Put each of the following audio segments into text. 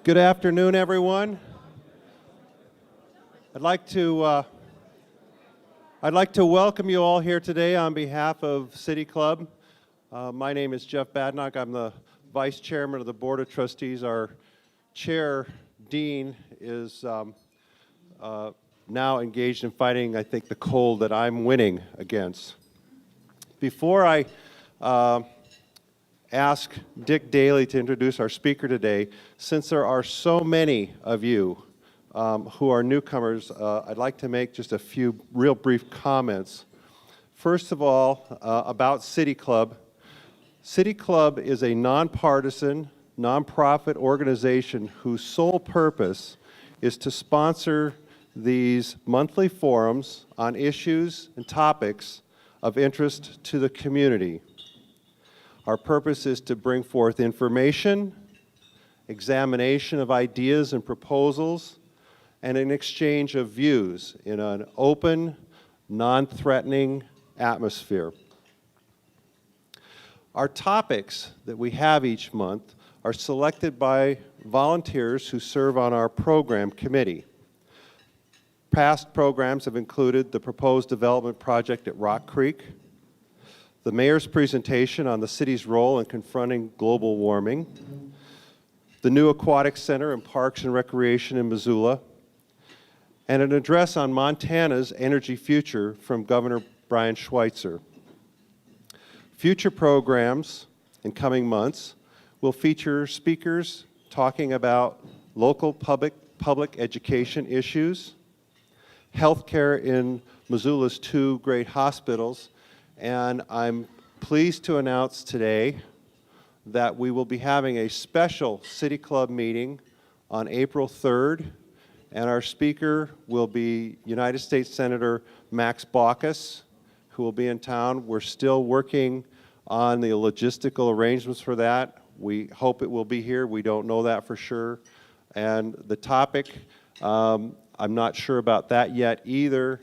Good afternoon, everyone. I'd like to welcome you all here today on behalf of City Club. My name is Jeff Badnock. I'm the Vice Chairman of the Board of Trustees. Our Chair, Dean, is now engaged in fighting, I think, the cold that I'm winning against. Before I ask Dick Daly to introduce our speaker today, since there are so many of you who are newcomers, I'd like to make just a few real brief comments. First of all, about City Club. City Club is a nonpartisan, nonprofit organization whose sole purpose is to sponsor these monthly forums on issues and topics of interest to the community. Our purpose is to bring forth information, examination of ideas and proposals, and an exchange of views in an open, non-threatening atmosphere. Our topics that we have each month are selected by volunteers who serve on our program committee. Past programs have included the proposed development project at Rock Creek, the mayor's presentation on the city's role in confronting global warming, the new aquatic center and parks and recreation in Missoula, and an address on Montana's energy future from Governor Brian Schweitzer. Future programs in coming months will feature speakers talking about local public education issues, healthcare in Missoula's two great hospitals, and I'm pleased to announce today that we will be having a special City Club meeting on April 3rd, and our speaker will be United States Senator Max Baucus, who will be in town. We're still working on the logistical arrangements for that. We hope it will be here. We don't know that for sure. And the topic, I'm not sure about that yet either.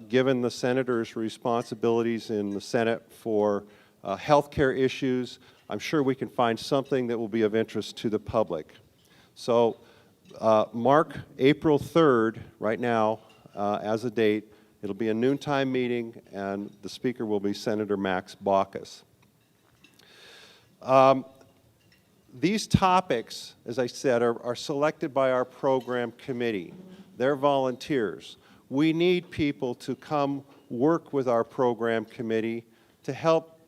Given the senator's responsibilities in the Senate for healthcare issues, I'm sure we can find something that will be of interest to the public. So mark April 3rd right now as a date. It'll be a noontime meeting, and the speaker will be Senator Max Baucus. These topics, as I said, are selected by our program committee. They're volunteers. We need people to come work with our program committee to help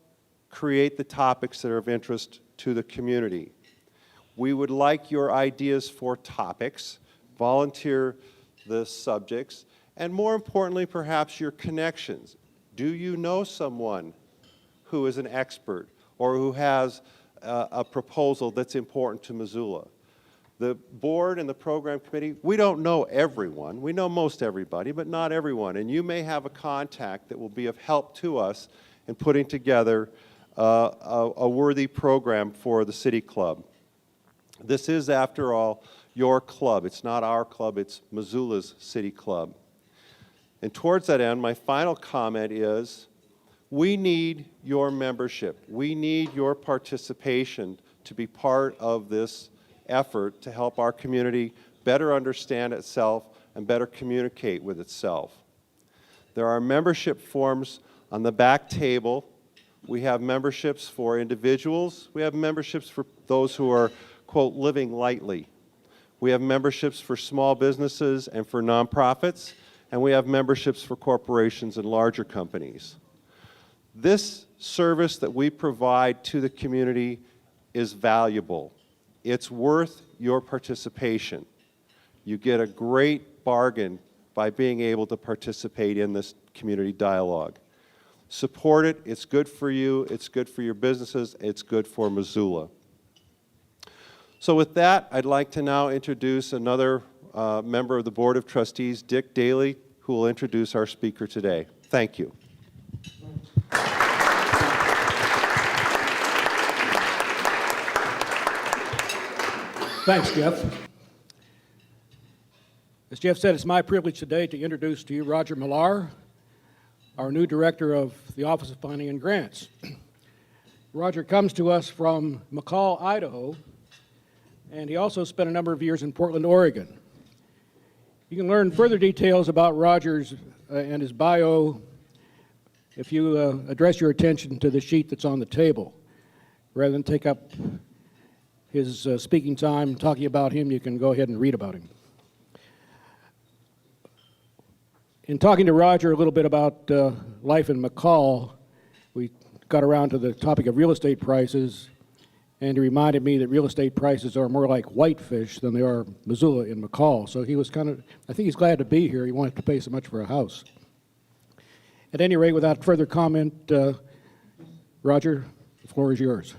create the topics that are of interest to the community. We would like your ideas for topics, volunteer the subjects, and more importantly, perhaps your connections. Do you know someone who is an expert or who has a proposal that's important to Missoula? The board and the program committee, we don't know everyone. We know most everybody, but not everyone. And you may have a contact that will be of help to us in putting together a worthy program for the City Club. This is, after all, your club. It's not our club, it's Missoula's City Club. And towards that end, my final comment is, we need your membership. We need your participation to be part of this effort to help our community better understand itself and better communicate with itself. There are membership forms on the back table. We have memberships for individuals. We have memberships for those who are, quote, living lightly. We have memberships for small businesses and for nonprofits, and we have memberships for corporations and larger companies. This service that we provide to the community is valuable. It's worth your participation. You get a great bargain by being able to participate in this community dialogue. Support it. It's good for you. It's good for your businesses. It's good for Missoula. So with that, I'd like to now introduce another member of the Board of Trustees, Dick Daly, who will introduce our speaker today. Thank you. Thanks, Jeff. As Jeff said, it's my privilege today to introduce to you Roger Millar, our new director of the Office of Planning and Grants. Roger comes to us from McCall, Idaho, and he also spent a number of years in Portland, Oregon. You can learn further details about Roger's and his bio if you address your attention to the sheet that's on the table. Rather than take up his speaking time talking about him, you can go ahead and read about him. In talking to Roger a little bit about life in McCall, we got around to the topic of real estate prices, and he reminded me that real estate prices are more like whitefish than they are Missoula in McCall. So he was I think he's glad to be here. He wanted to pay so much for a house. At any rate, without further comment, Roger, the floor is yours.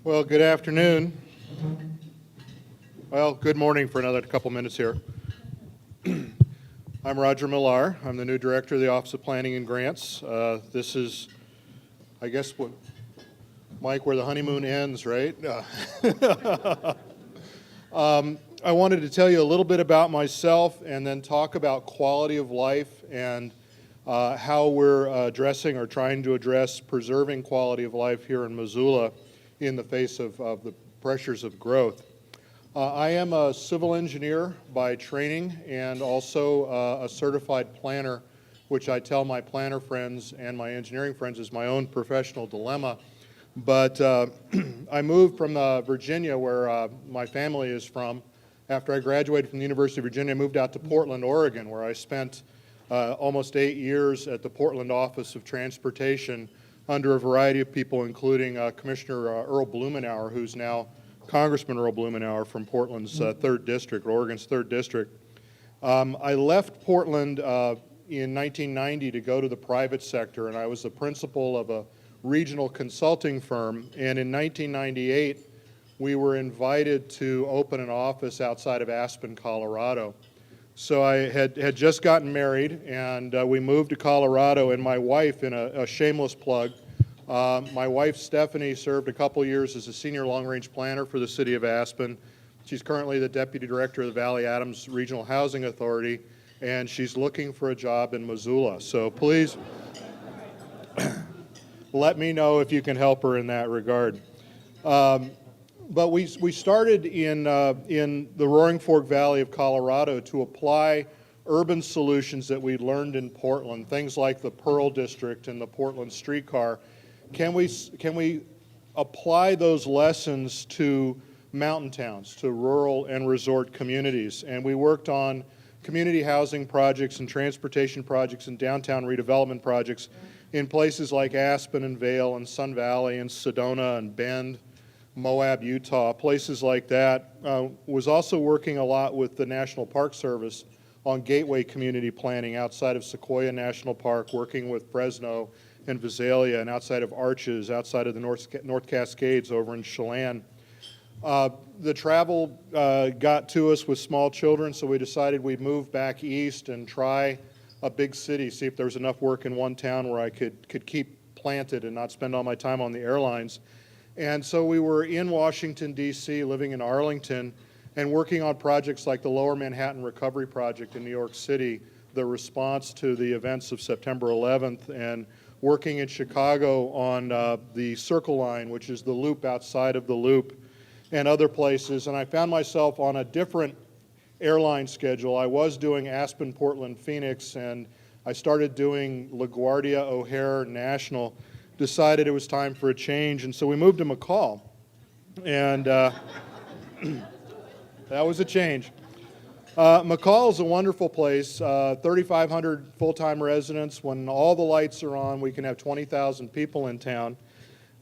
Well, good afternoon. Well, good morning for another couple minutes here. I'm Roger Millar. I'm the new director of the Office of Planning and Grants. This is, I guess, Mike, where the honeymoon ends, right? I wanted to tell you a little bit about myself and then talk about quality of life and how we're addressing or trying to address preserving quality of life here in Missoula in the face of the pressures of growth. I am a civil engineer by training and also a certified planner, which I tell my planner friends and my engineering friends is my own professional dilemma. But I moved from Virginia, where my family is from. After I graduated from the University of Virginia, I moved out to Portland, Oregon, where I spent almost 8 years at the Portland Office of Transportation under a variety of people, including Commissioner Earl Blumenauer, who's now Congressman Earl Blumenauer from Portland's 3rd District, Oregon's 3rd District. I left Portland in 1990 to go to the private sector, and I was the principal of a regional consulting firm. And in 1998, we were invited to open an office outside of Aspen, Colorado. So I had just gotten married, and we moved to Colorado, and my wife, in a shameless plug, my wife Stephanie served a couple years as a senior long-range planner for the city of Aspen. She's currently the deputy director of the Valley Adams Regional Housing Authority, and she's looking for a job in Missoula. So please let me know if you can help her in that regard. But we started in the Roaring Fork Valley of Colorado to apply urban solutions that we learned in Portland, things like the Pearl District and the Portland streetcar. Can we apply those lessons to mountain towns, to rural and resort communities? And we worked on community housing projects and transportation projects and downtown redevelopment projects in places like Aspen and Vail and Sun Valley and Sedona and Bend, Moab, Utah, places like that. Was also working a lot with the National Park Service on gateway community planning outside of Sequoia National Park, working with Fresno and Visalia, and outside of Arches, outside of the North Cascades over in Chelan. The travel got to us with small children, so we decided we'd move back east and try a big city, see if there was enough work in one town where I could keep planted and not spend all my time on the airlines. And so we were in Washington, D.C., living in Arlington, and working on projects like the Lower Manhattan Recovery Project in New York City, the response to the events of September 11th, and working in Chicago on the Circle Line, which is the loop outside of the loop, and other places. And I found myself on a different airline schedule. I was doing Aspen, Portland, Phoenix, and I started doing LaGuardia, O'Hare, National. Decided it was time for a change, and so we moved to McCall. And that was a change. McCall is a wonderful place, 3,500 full-time residents. When all the lights are on, we can have 20,000 people in town.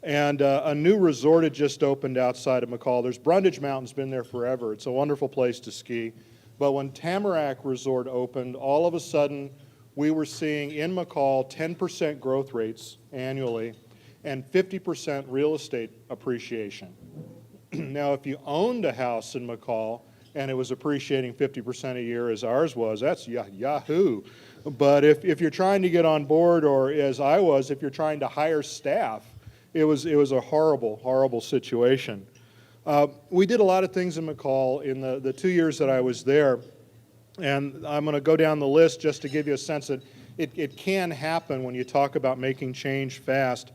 And a new resort had just opened outside of McCall. There's Brundage Mountain's been there forever. It's a wonderful place to ski. But when Tamarack Resort opened, all of a sudden we were seeing in McCall 10% growth rates annually and 50% real estate appreciation. Now, if you owned a house in McCall and it was appreciating 50% a year as ours was, that's yahoo. But if you're trying to get on board, or as I was, if you're trying to hire staff, it was a horrible, horrible situation. We did a lot of things in McCall in the 2 years that I was there, and I'm going to go down the list just to give you a sense that it can happen when you talk about making change fast.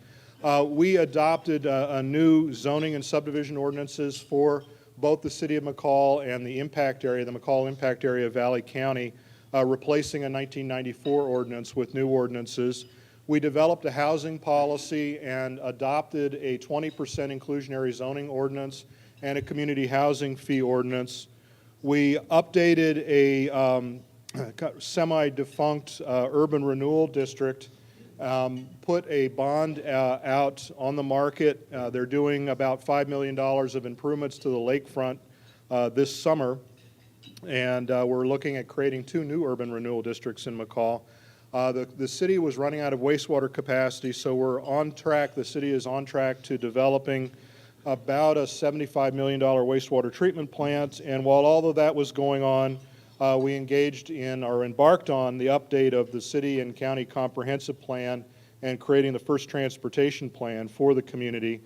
We adopted a new zoning and subdivision ordinances for both the city of McCall and the impact area, the McCall impact area of Valley County, replacing a 1994 ordinance with new ordinances. We developed a housing policy and adopted a 20% inclusionary zoning ordinance and a community housing fee ordinance. We updated a semi-defunct urban renewal district, put a bond out on the market. They're doing about $5 million of improvements to the lakefront this summer, and we're looking at creating 2 new urban renewal districts in McCall. The city was running out of wastewater capacity, so we're on track. The city is on track to developing about a $75 million wastewater treatment plant, and while all of that was going on, we engaged in or embarked on the update of the city and county comprehensive plan and creating the first transportation plan for the community,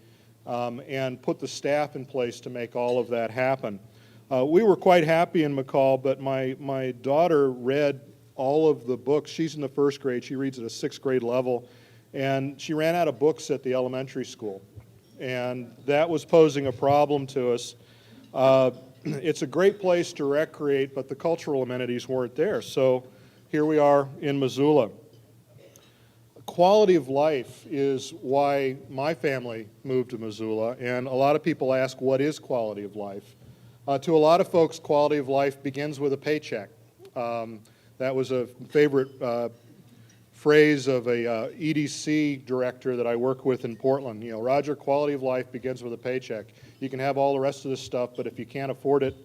and put the staff in place to make all of that happen. We were quite happy in McCall, but my daughter read all of the books. She's in the 1st grade. She reads at a 6th grade level, and she ran out of books at the elementary school, and that was posing a problem to us. It's a great place to recreate, but the cultural amenities weren't there, so here we are in Missoula. Quality of life is why my family moved to Missoula, and a lot of people ask, what is quality of life? To a lot of folks, quality of life begins with a paycheck. That was a favorite phrase of a EDC director that I work with in Portland. You know, Roger, quality of life begins with a paycheck. You can have all the rest of this stuff, but if you can't afford it,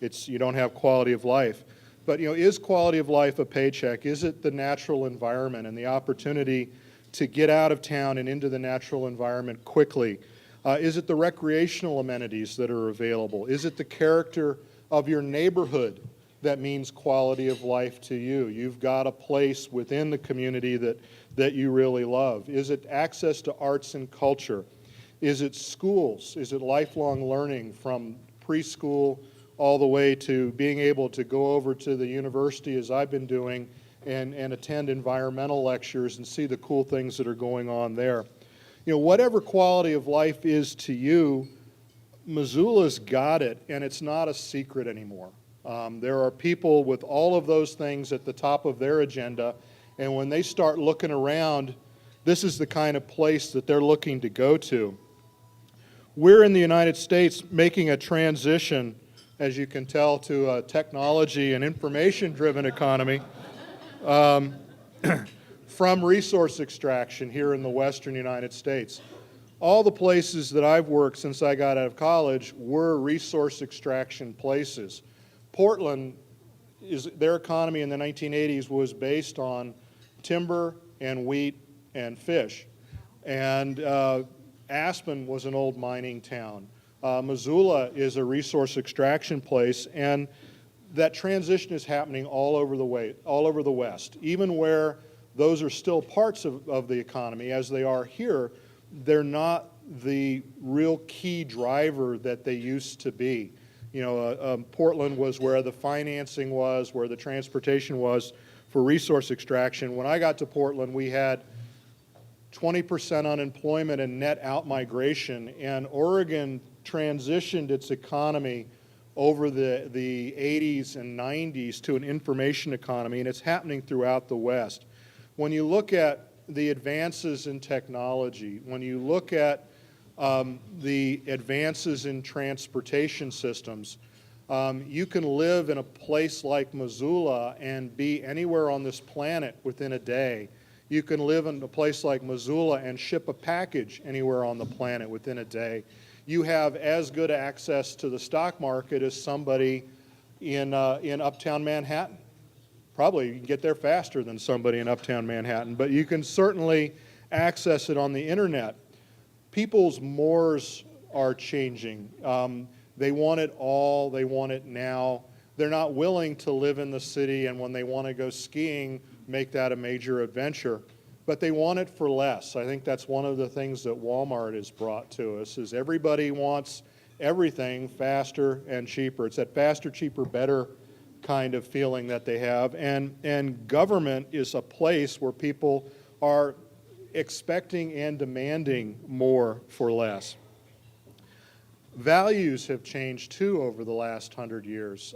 you don't have quality of life. But, you know, is quality of life a paycheck? Is it the natural environment and the opportunity to get out of town and into the natural environment quickly? Is it the recreational amenities that are available? Is it the character of your neighborhood that means quality of life to you? You've got a place within the community that you really love. Is it access to arts and culture? Is it schools? Is it lifelong learning from preschool all the way to being able to go over to the university, as I've been doing, and attend environmental lectures and see the cool things that are going on there? You know, whatever quality of life is to you, Missoula's got it, and it's not a secret anymore. There are people with all of those things at the top of their agenda, and when they start looking around, this is the kind of place that they're looking to go to. We're in the United States making a transition, as you can tell, to a technology and information-driven economy from resource extraction here in the western United States. All the places that I've worked since I got out of college were resource extraction places. Portland, their economy in the 1980s was based on timber and wheat and fish. And Aspen was an old mining town. Missoula is a resource extraction place, and that transition is happening all over the West. Even where those are still parts of the economy, as they are here, they're not the real key driver that they used to be. You know, Portland was where the financing was, where the transportation was for resource extraction. When I got to Portland, we had 20% unemployment and net out-migration, and Oregon transitioned its economy over the 80s and 90s to an information economy, and it's happening throughout the West. When you look at the advances in technology, when you look at the advances in transportation systems, you can live in a place like Missoula and be anywhere on this planet within a day. You can live in a place like Missoula and ship a package anywhere on the planet within a day. You have as good access to the stock market as somebody in uptown Manhattan. Probably you can get there faster than somebody in uptown Manhattan, but you can certainly access it on the internet. People's mores are changing. They want it all, they want it now. They're not willing to live in the city, and when they want to go skiing, make that a major adventure. But they want it for less. I think that's one of the things that Walmart has brought to us, is everybody wants everything faster and cheaper. It's that faster, cheaper, better kind of feeling that they have. And government is a place where people are expecting and demanding more for less. Values have changed too over the last 100 years.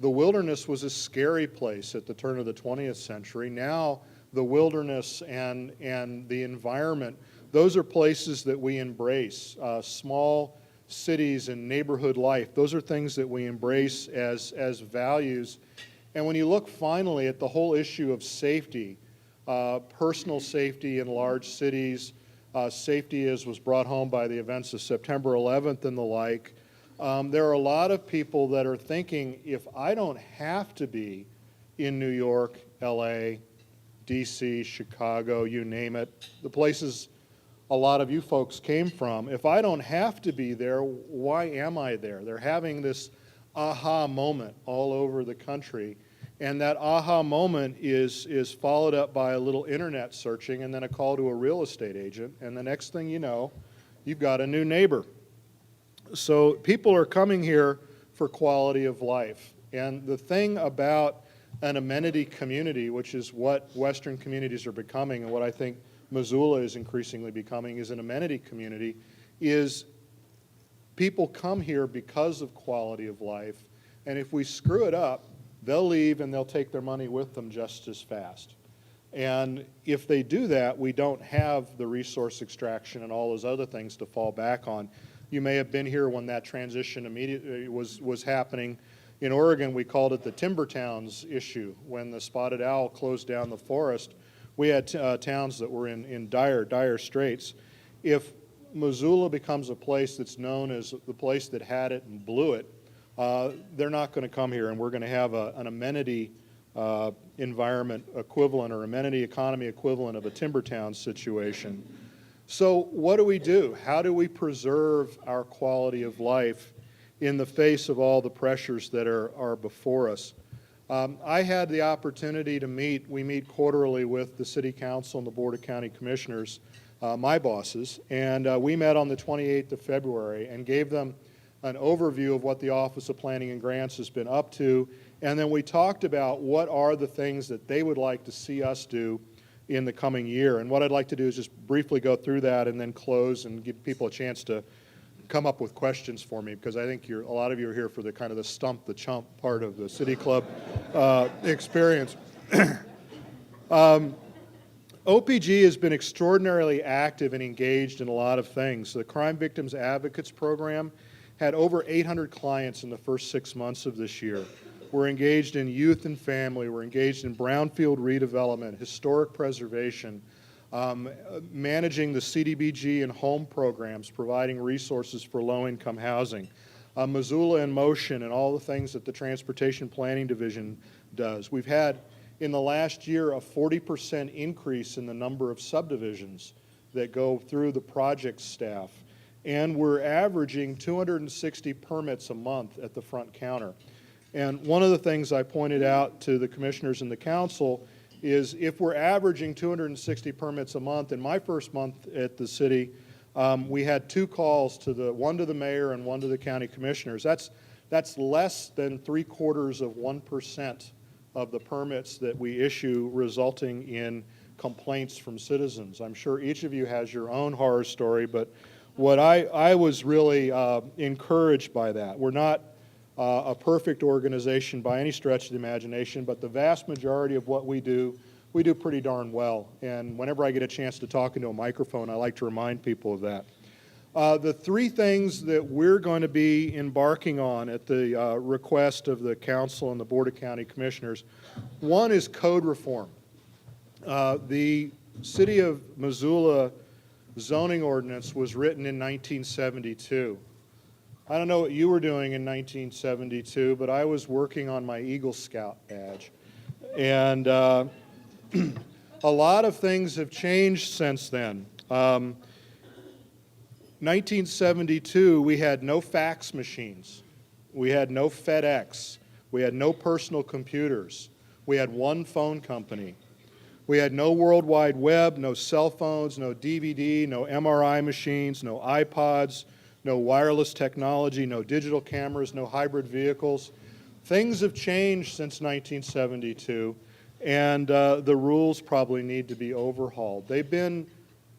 The wilderness was a scary place at the turn of the 20th century. Now the wilderness and the environment, those are places that we embrace. Small cities and neighborhood life, those are things that we embrace as values. And when you look finally at the whole issue of safety, personal safety in large cities, safety as was brought home by the events of September 11th and the like, there are a lot of people that are thinking, if I don't have to be in New York, LA, DC, Chicago, you name it, the places a lot of you folks came from, if I don't have to be there, why am I there? They're having this aha moment all over the country. And that aha moment is followed up by a little internet searching and then a call to a real estate agent. And the next thing you know, you've got a new neighbor. So people are coming here for quality of life. And the thing about an amenity community, which is what Western communities are becoming and what I think Missoula is increasingly becoming, is an amenity community, is people come here because of quality of life. And if we screw it up, they'll leave and they'll take their money with them just as fast. And if they do that, we don't have the resource extraction and all those other things to fall back on. You may have been here when that transition immediately was happening. In Oregon, we called it the Timber Towns issue. When the spotted owl closed down the forest, we had towns that were in dire straits. If Missoula becomes a place that's known as the place that had it and blew it, they're not going to come here, and we're going to have an amenity environment equivalent or amenity economy equivalent of a timber town situation. So what do? How do we preserve our quality of life in the face of all the pressures that are before us? I had the opportunity to we meet quarterly with the City Council and the Board of County Commissioners, my bosses, and we met on the 28th of February and gave them an overview of what the Office of Planning and Grants has been up to, and then we talked about what are the things that they would like to see us do in the coming year. And what I'd like to do is just briefly go through that and then close and give people a chance to come up with questions for me, because I think a lot of you are here for the kind of the stump the chump part of the City Club experience. OPG has been extraordinarily active and engaged in a lot of things. The Crime Victims Advocates Program had over 800 clients in the first 6 months of this year. We're engaged in youth and family. We're engaged in brownfield redevelopment, historic preservation, managing the CDBG and home programs, providing resources for low-income housing, Missoula in Motion, and all the things that the Transportation Planning Division does. We've had, in the last year, a 40% increase in the number of subdivisions that go through the project staff. And we're averaging 260 permits a month at the front counter. And one of the things I pointed out to the commissioners and the council is if we're averaging 260 permits a month, in my first month at the city, we had 2 calls, one to the mayor and one to the county commissioners. That's less than 0.75% of the permits that we issue resulting in complaints from citizens. I'm sure each of you has your own horror story, but what I was really encouraged by that. We're not a perfect organization by any stretch of the imagination, but the vast majority of what we do pretty darn well. And whenever I get a chance to talk into a microphone, I like to remind people of that. The 3 things that we're going to be embarking on at the request of the council and the Board of County Commissioners, one is code reform. The City of Missoula zoning ordinance was written in 1972. I don't know what you were doing in 1972, but I was working on my Eagle Scout badge. And a lot of things have changed since then. 1972, we had no fax machines. We had no FedEx. We had no personal computers. We had one phone company. We had no World Wide Web, no cell phones, no DVD, no MRI machines, no iPods, no wireless technology, no digital cameras, no hybrid vehicles. Things have changed since 1972, and the rules probably need to be overhauled. They've been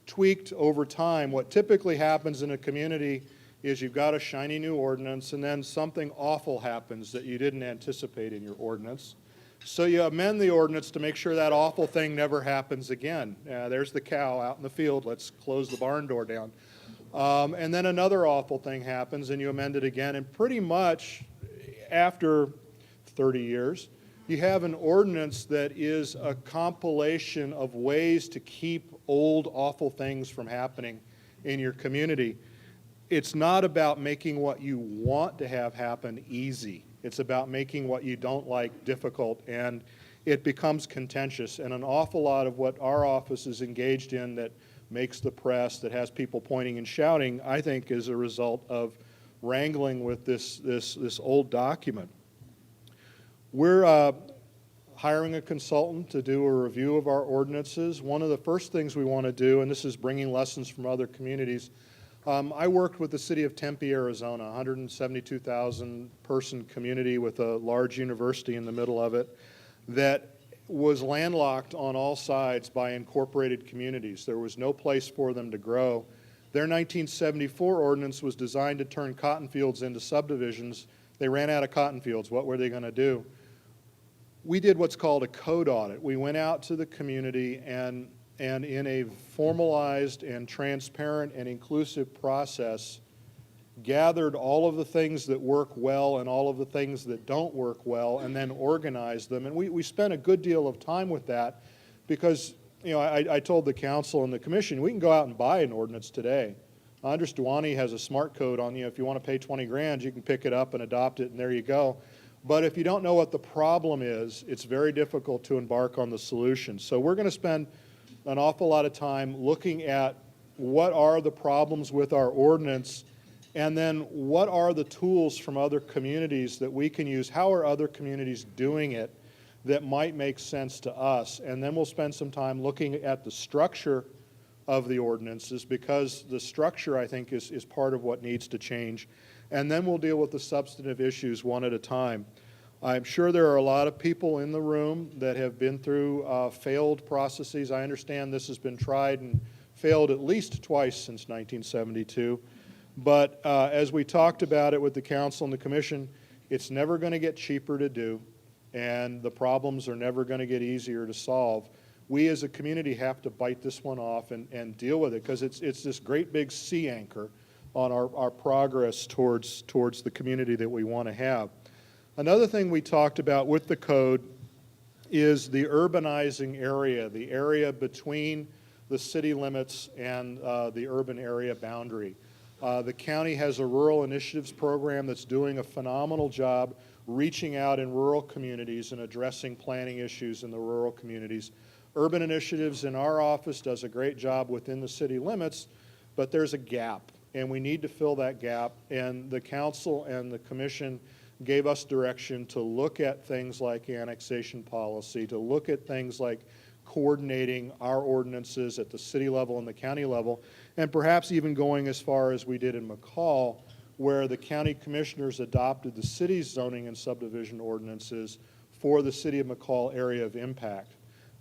tweaked over time. What typically happens in a community is you've got a shiny new ordinance, and then something awful happens that you didn't anticipate in your ordinance. So you amend the ordinance to make sure that awful thing never happens again. There's the cow out in the field. Let's close the barn door down. And then another awful thing happens, and you amend it again. And pretty much after 30 years, you have an ordinance that is a compilation of ways to keep old, awful things from happening in your community. It's not about making what you want to have happen easy. It's about making what you don't like difficult, and it becomes contentious. And an awful lot of what our office is engaged in that makes the press, that has people pointing and shouting, I think is a result of wrangling with this old document. We're hiring a consultant to do a review of our ordinances. One of the first things we want to do, and this is bringing lessons from other communities, I worked with the city of Tempe, Arizona, a 172,000 person community with a large university in the middle of it that was landlocked on all sides by incorporated communities. There was no place for them to grow. Their 1974 ordinance was designed to turn cotton fields into subdivisions. They ran out of cotton fields. What were they going to do? We did what's called a code audit. We went out to the community and in a formalized and transparent and inclusive process, gathered all of the things that work well and all of the things that don't work well, and then organized them. And we spent a good deal of time with that because, you know, I told the council and the commission, we can go out and buy an ordinance today. Andres Duani has a smart code on you. If you want to pay 20 grand, you can pick it up and adopt it, and there you go. But if you don't know what the problem is, it's very difficult to embark on the solution. So we're going to spend an awful lot of time looking at what are the problems with our ordinance, and then what are the tools from other communities that we can use. How are other communities doing it that might make sense to us? And then we'll spend some time looking at the structure of the ordinances, because the structure, I think, is part of what needs to change. And then we'll deal with the substantive issues one at a time. I'm sure there are a lot of people in the room that have been through failed processes. I understand this has been tried and failed at least twice since 1972. But as we talked about it with the council and the commission, it's never going to get cheaper to do, and the problems are never going to get easier to solve. We as a community have to bite this one off and deal with it, because it's this great big sea anchor on our progress towards the community that we want to have. Another thing we talked about with the code is the urbanizing area, the area between the city limits and the urban area boundary. The county has a rural initiatives program that's doing a phenomenal job reaching out in rural communities and addressing planning issues in the rural communities. Urban Initiatives in our office does a great job within the city limits, but there's a gap, and we need to fill that gap. And the council and the commission gave us direction to look at things like annexation policy, to look at things like coordinating our ordinances at the city level and the county level, and perhaps even going as far as we did in McCall, where the county commissioners adopted the city's zoning and subdivision ordinances for the city of McCall area of impact.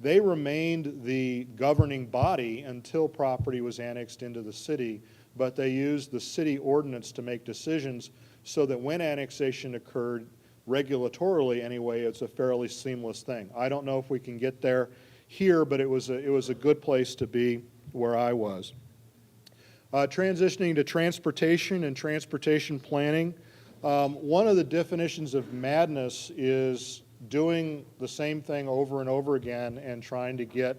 They remained the governing body until property was annexed into the city, but they used the city ordinance to make decisions so that when annexation occurred, regulatorily anyway, it's a fairly seamless thing. I don't know if we can get there here, but it was a good place to be where I was. Transitioning to transportation and transportation planning, one of the definitions of madness is doing the same thing over and over again and trying to get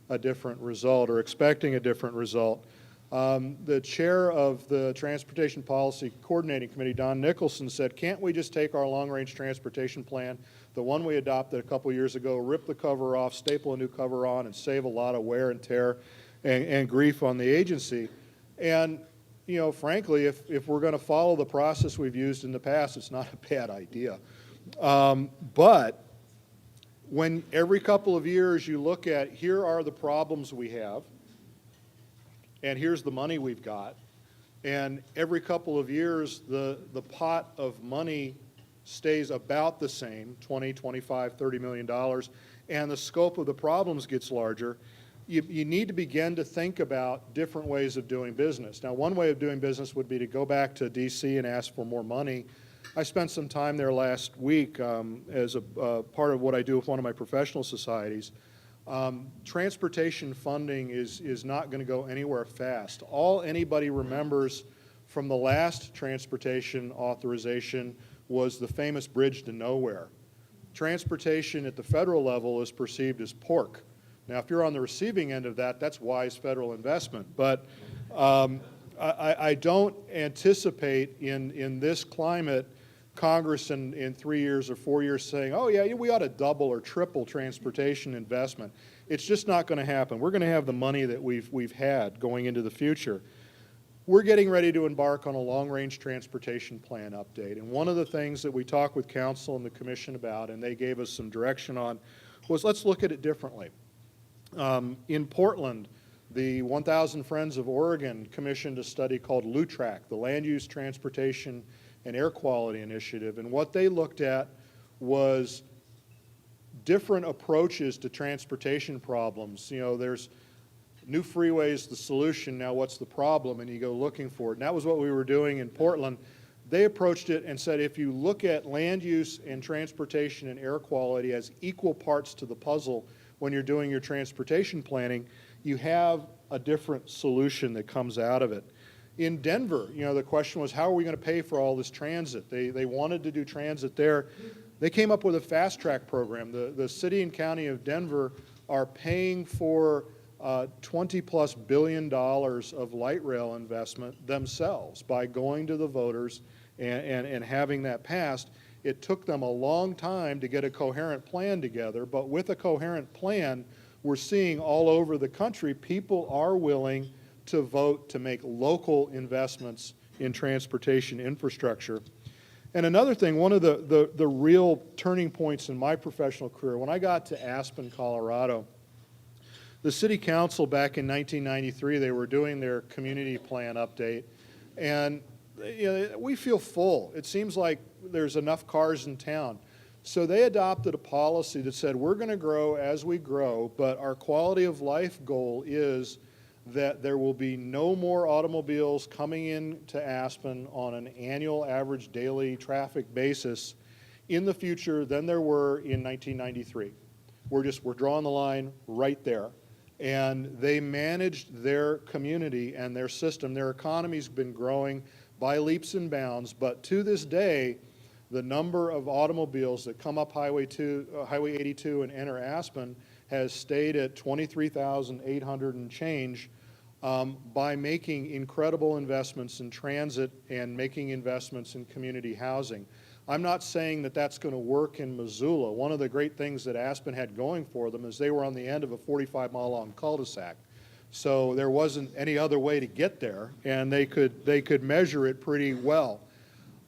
a different result or expecting a different result. The chair of the Transportation Policy Coordinating Committee, Don Nicholson, said, can't we just take our long-range transportation plan, the one we adopted a couple years ago, rip the cover off, staple a new cover on, and save a lot of wear and tear and grief on the agency? And, you know, frankly, if we're going to follow the process we've used in the past, it's not a bad idea. But when every couple of years you look at, here are the problems we have, and here's the money we've got, and every couple of years the pot of money stays about the same, 20, 25, $30 million, and the scope of the problems gets larger, you need to begin to think about different ways of doing business. Now, one way of doing business would be to go back to D.C. and ask for more money. I spent some time there last week as a part of what I do with one of my professional societies. Transportation funding is not going to go anywhere fast. All anybody remembers from the last transportation authorization was the famous bridge to nowhere. Transportation at the federal level is perceived as pork. Now, if you're on the receiving end of that, that's wise federal investment. But I don't anticipate in this climate Congress in 3 years or 4 years saying, oh, yeah, we ought to double or triple transportation investment. It's just not going to happen. We're going to have the money that we've had going into the future. We're getting ready to embark on a long-range transportation plan update. And one of the things that we talked with Council and the Commission about, and they gave us some direction on, was let's look at it differently. In Portland, the 1,000 Friends of Oregon commissioned a study called LUTRAC, the Land Use, Transportation, and Air Quality Initiative, and what they looked at was different approaches to transportation problems. You know, there's new freeways, the solution, now what's the problem, and you go looking for it. And that was what we were doing in Portland. They approached it and said, if you look at land use and transportation and air quality as equal parts to the puzzle when you're doing your transportation planning, you have a different solution that comes out of it. In Denver, you know, the question was, how are we going to pay for all this transit? They wanted to do transit there. They came up with a fast track program. The city and county of Denver are paying for $20+ billion of light rail investment themselves by going to the voters and having that passed. It took them a long time to get a coherent plan together, but with a coherent plan, we're seeing all over the country people are willing to vote to make local investments in transportation infrastructure. And another thing, one of the real turning points in my professional career, when I got to Aspen, Colorado, the city council back in 1993, they were doing their community plan update, and you know, we feel full. It seems like there's enough cars in town. So they adopted a policy that said we're going to grow as we grow, but our quality of life goal is that there will be no more automobiles coming into Aspen on an annual average daily traffic basis in the future than there were in 1993. We're drawing the line right there. And they managed their community and their system. Their economy's been growing by leaps and bounds, but to this day, the number of automobiles that come up Highway 82 and enter Aspen has stayed at 23,800 and change by making incredible investments in transit and making investments in community housing. I'm not saying that that's going to work in Missoula. One of the great things that Aspen had going for them is they were on the end of a 45-mile-long cul-de-sac. So there wasn't any other way to get there, and they could measure it pretty well.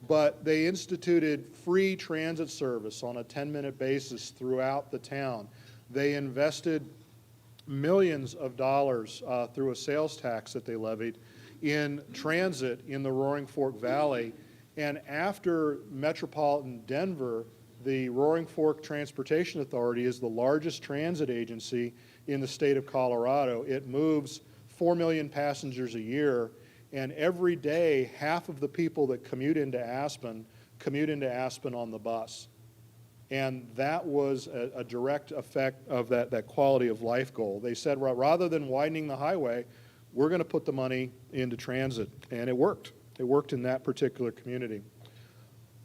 But they instituted free transit service on a 10-minute basis throughout the town. They invested millions of dollars through a sales tax that they levied in transit in the Roaring Fork Valley. And after metropolitan Denver, the Roaring Fork Transportation Authority is the largest transit agency in the state of Colorado. It moves 4 million passengers a year, and every day, half of the people that commute into Aspen on the bus. And that was a direct effect of that quality of life goal. They said, well, rather than widening the highway, we're going to put the money into transit, and it worked. It worked in that particular community.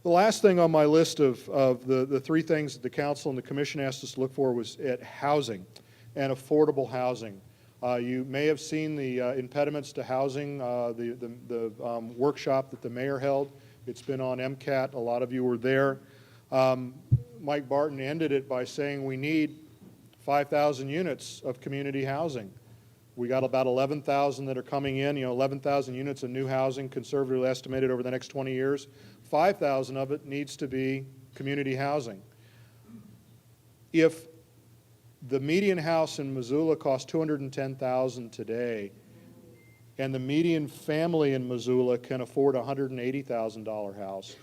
The last thing on my list of the three things that the council and the commission asked us to look for was at housing and affordable housing. You may have seen the impediments to housing, the workshop that the mayor held. It's been on MCAT. A lot of you were there. Mike Barton ended it by saying we need 5,000 units of community housing. We got about 11,000 that are coming in, 11,000 units of new housing, conservatively estimated over the next 20 years. 5,000 of it needs to be community housing. If the median house in Missoula costs $210,000 today, and the median family in Missoula can afford a $180,000 house,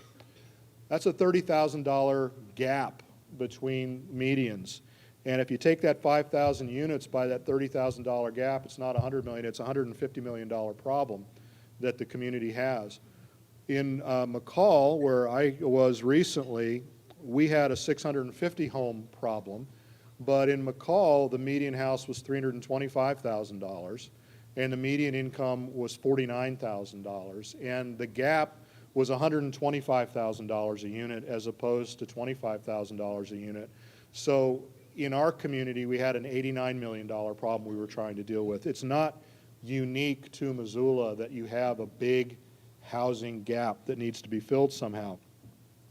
that's a $30,000 gap between medians. And if you take that 5,000 units by that $30,000 gap, it's not $100 million, it's a $150 million problem that the community has. In McCall, where I was recently, we had a 650 home problem, but in McCall, the median house was $325,000, and the median income was $49,000, and the gap was $125,000 a unit as opposed to $25,000 a unit. So in our community, we had an $89 million problem we were trying to deal with. It's not unique to Missoula that you have a big housing gap that needs to be filled somehow.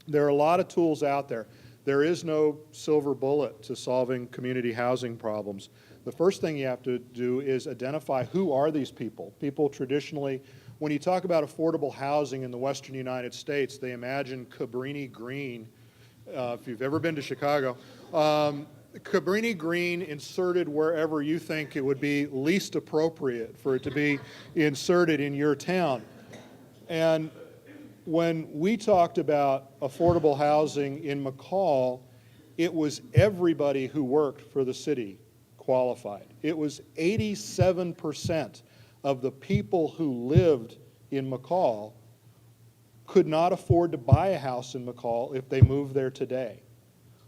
There are a lot of tools out there. There is no silver bullet to solving community housing problems. The first thing you have to do is identify who are these people. People traditionally, when you talk about affordable housing in the western United States, they imagine Cabrini Green. If you've ever been to Chicago, Cabrini Green inserted wherever you think it would be least appropriate for it to be inserted in your town. And when we talked about affordable housing in McCall, it was everybody who worked for the city qualified. It was 87% of the people who lived in McCall could not afford to buy a house in McCall if they moved there today.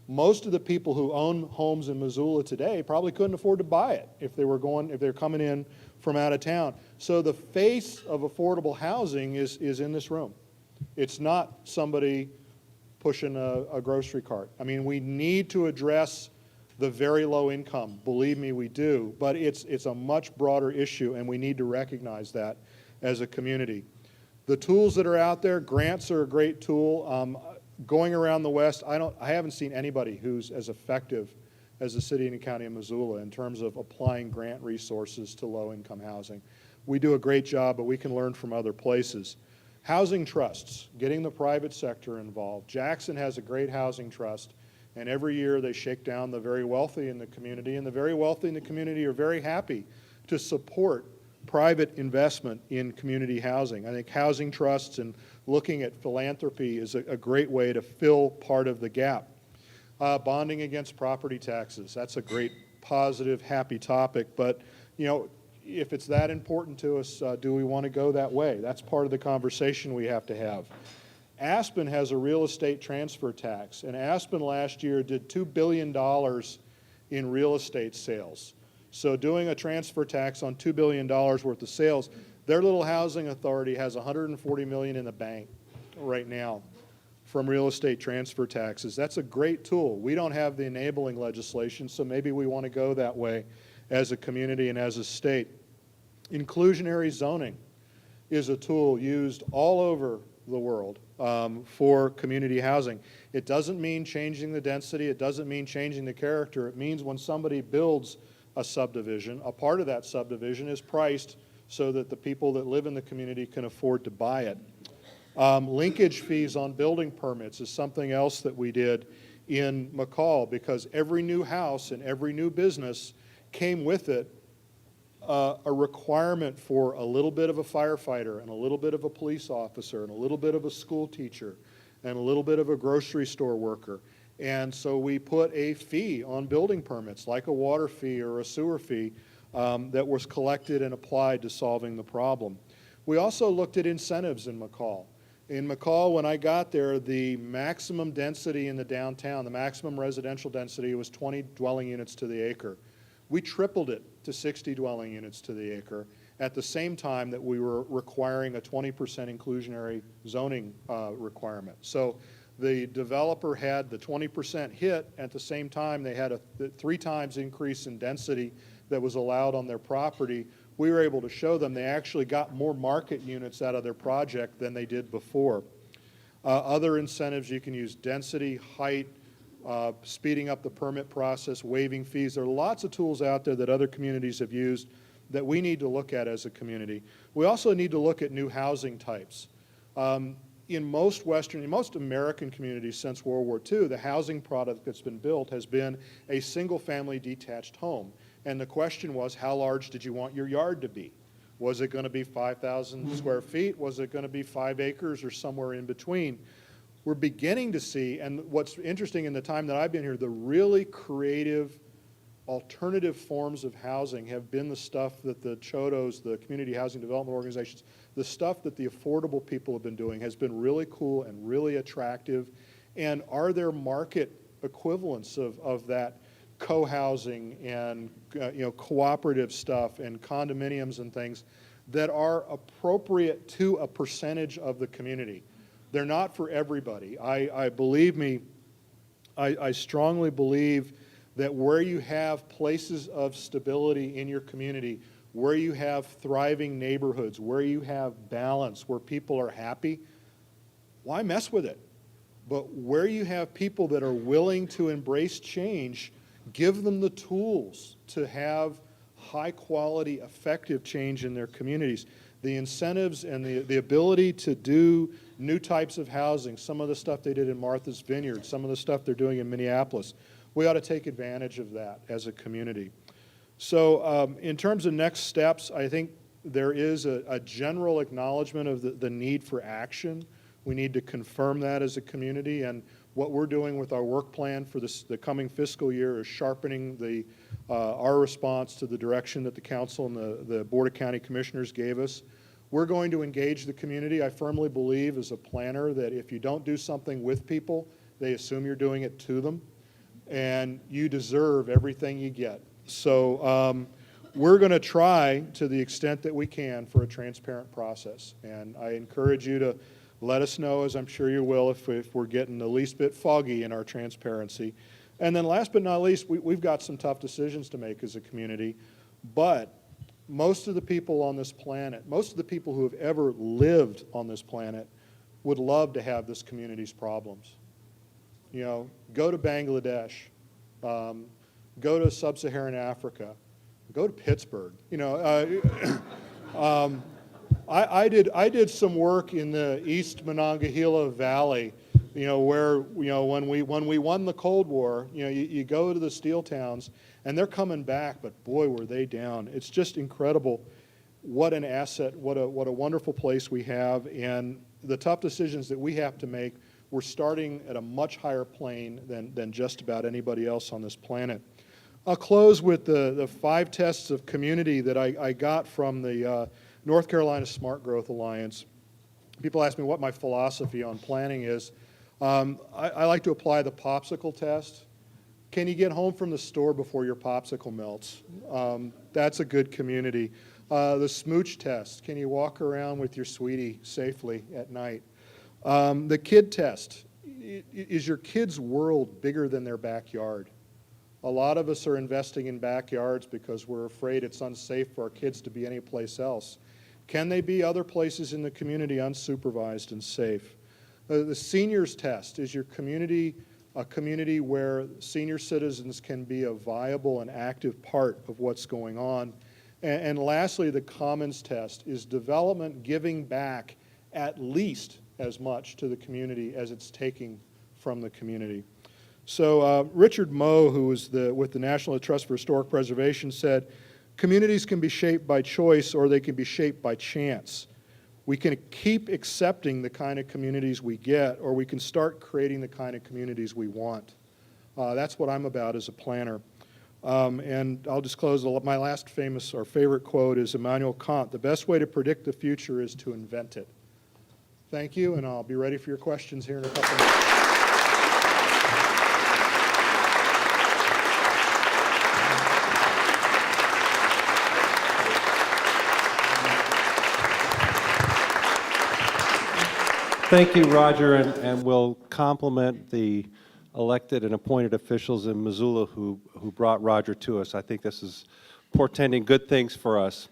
Most of the people who own homes in Missoula today probably couldn't afford to buy it if they're coming in from out of town. So the face of affordable housing is in this room. It's not somebody pushing a grocery cart. I mean, we need to address the very low income. Believe me, we do. But it's a much broader issue, and we need to recognize that as a community. The tools that are out there, grants are a great tool. Going around the West, I haven't seen anybody who's as effective as the city and county of Missoula in terms of applying grant resources to low-income housing. We do a great job, but we can learn from other places. Housing trusts, getting the private sector involved. Jackson has a great housing trust, and every year they shake down the very wealthy in the community, and the very wealthy in the community are very happy to support private investment in community housing. I think housing trusts and looking at philanthropy is a great way to fill part of the gap. Bonding against property taxes, that's a great, positive, happy topic, but you know, if it's that important to us, do we want to go that way? That's part of the conversation we have to have. Aspen has a real estate transfer tax, and Aspen last year did $2 billion in real estate sales. So doing a transfer tax on $2 billion worth of sales, their little housing authority has $140 million in the bank right now from real estate transfer taxes. That's a great tool. We don't have the enabling legislation, so maybe we want to go that way as a community and as a state. Inclusionary zoning is a tool used all over the world for community housing. It doesn't mean changing the density. It doesn't mean changing the character. It means when somebody builds a subdivision, a part of that subdivision is priced so that the people that live in the community can afford to buy it. Linkage fees on building permits is something else that we did in McCall, because every new house and every new business came with it a requirement for a little bit of a firefighter and a little bit of a police officer and a little bit of a school teacher and a little bit of a grocery store worker. And so we put a fee on building permits, like a water fee or a sewer fee, that was collected and applied to solving the problem. We also looked at incentives in McCall. In McCall, when I got there, the maximum density in the downtown, the maximum residential density was 20 dwelling units to the acre. We tripled it to 60 dwelling units to the acre at the same time that we were requiring a 20% inclusionary zoning requirement. So the developer had the 20% hit. At the same time, they had a 3 times increase in density that was allowed on their property. We were able to show them they actually got more market units out of their project than they did before. Other incentives, you can use density, height, speeding up the permit process, waiving fees. There are lots of tools out there that other communities have used that we need to look at as a community. We also need to look at new housing types. in most American communities since World War II, the housing product that's been built has been a single-family detached home. And the question was, how large did you want your yard to be? Was it going to be 5,000 square feet? Was it going to be 5 acres or somewhere in between? We're beginning to see, and what's interesting in the time that I've been here, the really creative alternative forms of housing have been the stuff that the CHODOs, the community housing development organizations, the stuff that the affordable people have been doing has been really cool and really attractive. And are there market equivalents of that co-housing and cooperative stuff and condominiums and things that are appropriate to a percentage of the community? They're not for everybody. Believe me, I strongly believe that where you have places of stability in your community, where you have thriving neighborhoods, where you have balance, where people are happy, why mess with it? But where you have people that are willing to embrace change, give them the tools to have high quality, effective change in their communities. The incentives and the ability to do new types of housing, some of the stuff they did in Martha's Vineyard, some of the stuff they're doing in Minneapolis, we ought to take advantage of that as a community. So in terms of next steps, I think there is a general acknowledgement of the need for action. We need to confirm that as a community, and what we're doing with our work plan for the coming fiscal year is sharpening our response to the direction that the council and the Board of County Commissioners gave us. We're going to engage the community. I firmly believe as a planner that if you don't do something with people, they assume you're doing it to them, and you deserve everything you get. So we're going to try to the extent that we can for a transparent process, and I encourage you to let us know, as I'm sure you will, if we're getting the least bit foggy in our transparency. And then last but not least, we've got some tough decisions to make as a community, but most of the people on this planet, most of the people who have ever lived on this planet would love to have this community's problems. You know, go to Bangladesh, go to Sub-Saharan Africa, go to Pittsburgh. You know, I did some work in the East Monongahela Valley, you know, where, you know, when we won the Cold War, you know, you go to the steel towns and they're coming back, but boy, were they down. It's just incredible what an asset, what a wonderful place we have, and the tough decisions that we have to make, we're starting at a much higher plane than just about anybody else on this planet. I'll close with the 5 tests of community that I got from the North Carolina Smart Growth Alliance. People ask me what my philosophy on planning is. I like to apply the popsicle test. Can you get home from the store before your popsicle melts? That's a good community. The smooch test. Can you walk around with your sweetie safely at night? The kid test. Is your kid's world bigger than their backyard? A lot of us are investing in backyards because we're afraid it's unsafe for our kids to be anyplace else. Can they be other places in the community unsupervised and safe? The seniors test. Is your community a community where senior citizens can be a viable and active part of what's going on? And lastly, the commons test. Is development giving back at least as much to the community as it's taking from the community? So Richard Moe, who was with the National Trust for Historic Preservation, said, communities can be shaped by choice or they can be shaped by chance. We can keep accepting the kind of communities we get, or we can start creating the kind of communities we want. That's what I'm about as a planner. And I'll just close. My last famous or favorite quote is Immanuel Kant: the best way to predict the future is to invent it. Thank you, and I'll be ready for your questions here in a couple minutes. Thank you, Roger, and we'll compliment the elected and appointed officials in Missoula who brought Roger to us. I think this is portending good things for us.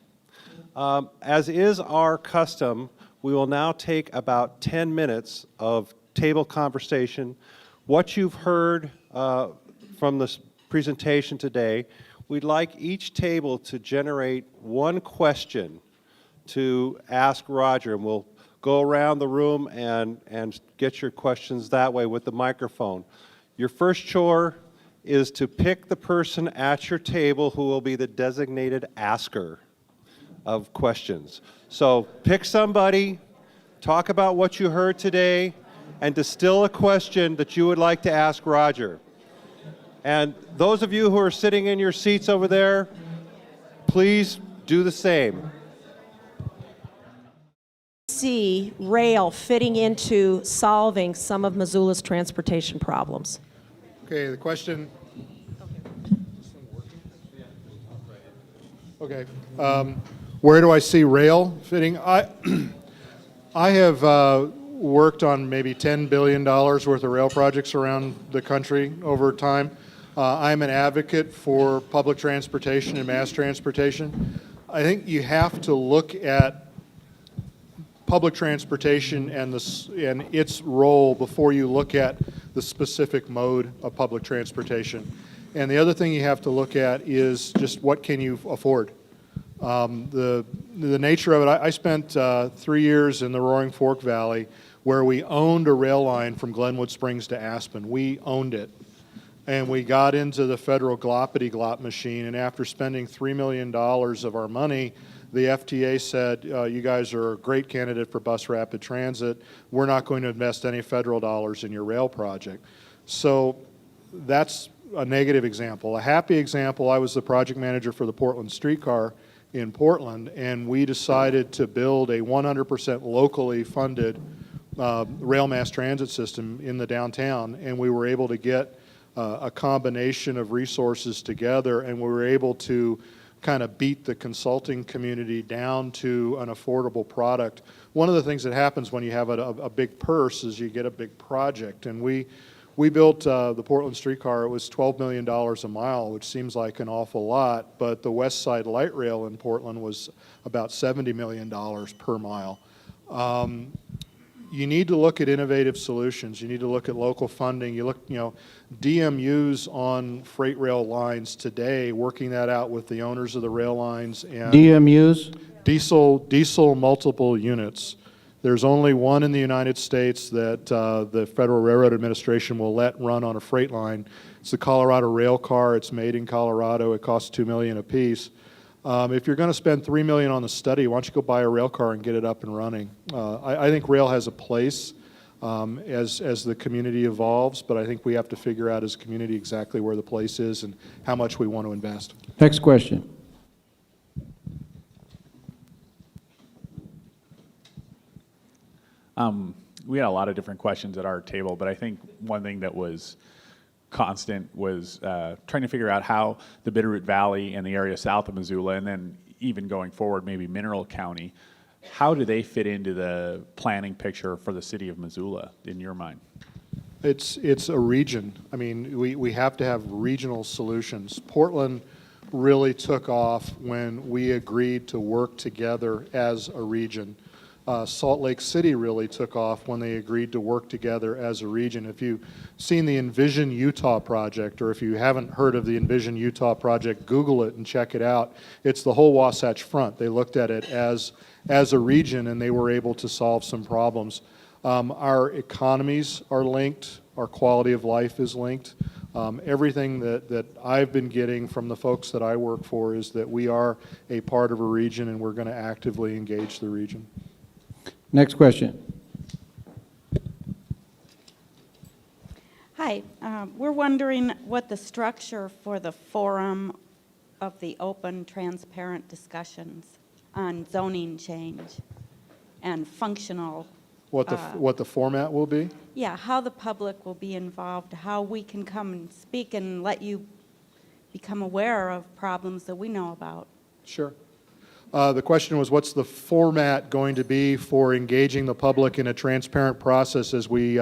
As is our custom, we will now take about 10 minutes of table conversation. What you've heard from this presentation today, we'd like each table to generate one question to ask Roger, and we'll go around the room and get your questions that way with the microphone. Your first chore is to pick the person at your table who will be the designated asker of questions. So pick somebody, talk about what you heard today, and distill a question that you would like to ask Roger. And those of you who are sitting in your seats over there, please do the same. See rail fitting into solving some of Missoula's transportation problems? Okay, the question. Okay. Where do I see rail fitting? I have worked on maybe $10 billion worth of rail projects around the country over time. I'm an advocate for public transportation and mass transportation. I think you have to look at public transportation and its role before you look at the specific mode of public transportation. And the other thing you have to look at is just what can you afford. The nature of it, I spent 3 years in the Roaring Fork Valley where we owned a rail line from Glenwood Springs to Aspen. We owned it. And we got into the federal gloppity-glop machine, and after spending $3 million of our money, the FTA said, you guys are a great candidate for bus rapid transit. We're not going to invest any federal dollars in your rail project. So that's a negative example. A happy example, I was the project manager for the Portland streetcar in Portland, and we decided to build a 100% locally funded rail mass transit system in the downtown, and we were able to get a combination of resources together, and we were able to kind of beat the consulting community down to an affordable product. One of the things that happens when you have a big purse is you get a big project, and we built the Portland streetcar. It was $12 million a mile, which seems like an awful lot, but the West Side Light Rail in Portland was about $70 million per mile. You need to look at innovative solutions. You need to look at local funding. You look, DMUs on freight rail lines today, working that out with the owners of the rail lines. And DMUs? Diesel multiple units. There's only one in the United States that the Federal Railroad Administration will let run on a freight line. It's the Colorado Rail Car. It's made in Colorado. It costs $2 million a piece. If you're going to spend $3 million on the study, why don't you go buy a rail car and get it up and running? I think rail has a place as the community evolves, but I think we have to figure out as a community exactly where the place is and how much we want to invest. Next question. We had a lot of different questions at our table, but I think one thing that was constant was trying to figure out how the Bitterroot Valley and the area south of Missoula, and then even going forward, maybe Mineral County, how do they fit into the planning picture for the city of Missoula, in your mind? It's a region. I mean, we have to have regional solutions. Portland really took off when we agreed to work together as a region. Salt Lake City really took off when they agreed to work together as a region. If you've seen the Envision Utah project, or if you haven't heard of the Envision Utah project, Google it and check it out. It's the whole Wasatch Front. They looked at it as a region, and they were able to solve some problems. Our economies are linked. Our quality of life is linked. Everything that I've been getting from the folks that I work for is that we are a part of a region, and we're going to actively engage the region. Next question. Hi, we're wondering what the structure for the forum of the open, transparent discussions on zoning change and functional. What the format will be? Yeah, how the public will be involved, how we can come and speak and let you become aware of problems that we know about. Sure. The question was, what's the format going to be for engaging the public in a transparent process as we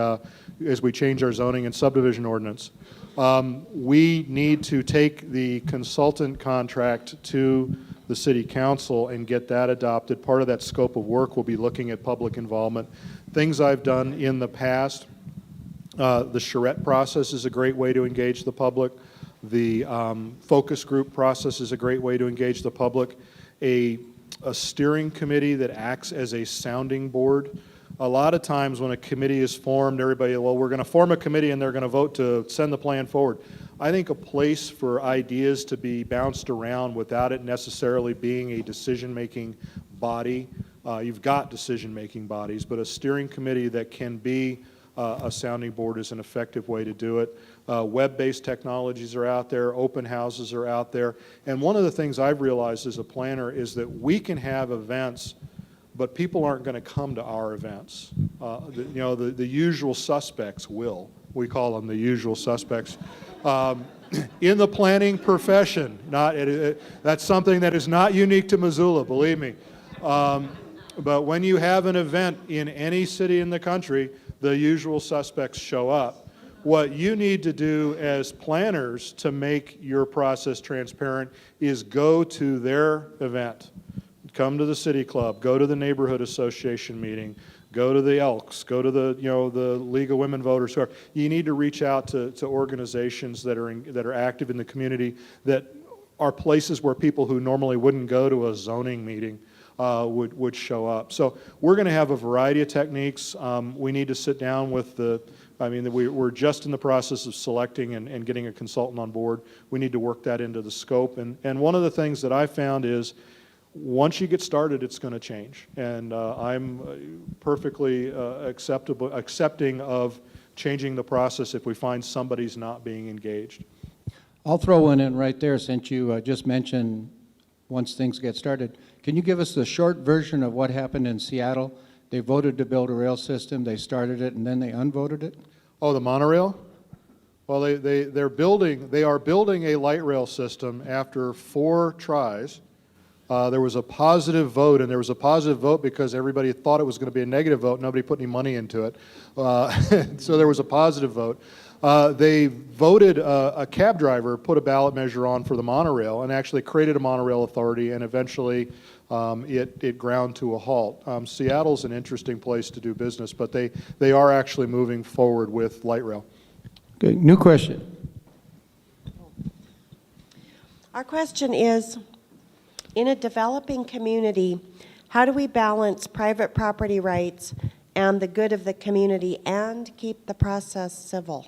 change our zoning and subdivision ordinance? We need to take the consultant contract to the City Council and get that adopted. Part of that scope of work will be looking at public involvement. Things I've done in the past, the charrette process is a great way to engage the public. The focus group process is a great way to engage the public. A steering committee that acts as a sounding board a lot of times when a committee is formed, everybody, well, we're going to form a committee and they're going to vote to send the plan forward. I think a place for ideas to be bounced around without it necessarily being a decision-making body. You've got decision-making bodies, but a steering committee that can be a sounding board is an effective way to do it. Web-based technologies are out there, open houses are out there, and one of the things I've realized as a planner is that we can have events, but people aren't going to come to our events. The usual suspects will. We call them the usual suspects. In the planning profession, that's something that is not unique to Missoula, believe me. But when you have an event in any city in the country, the usual suspects show up. What you need to do as planners to make your process transparent is go to their event. Come to the city club, go to the neighborhood association meeting, go to the Elks, go to the League of Women Voters. You need to reach out to organizations that are active in the community, that are places where people who normally wouldn't go to a zoning meeting would show up. So we're going to have a variety of techniques. We need to sit down with we're just in the process of selecting and getting a consultant on board. We need to work that into the scope. And one of the things that I found is, once you get started, it's going to change. And I'm perfectly accepting of changing the process if we find somebody's not being engaged. I'll throw one in right there since you just mentioned once things get started. Can you give us the short version of what happened in Seattle? They voted to build a rail system, they started it, and then they unvoted it? Oh, the monorail? Well, they are building a light rail system after 4 tries. There was a positive vote, and there was a positive vote because everybody thought it was going to be a negative vote. Nobody put any money into it. So there was a positive vote. They voted, a cab driver put a ballot measure on for the monorail and actually created a monorail authority, and eventually it ground to a halt. Seattle's an interesting place to do business, but they are actually moving forward with light rail. Okay, new question. Our question is, in a developing community, how do we balance private property rights and the good of the community and keep the process civil?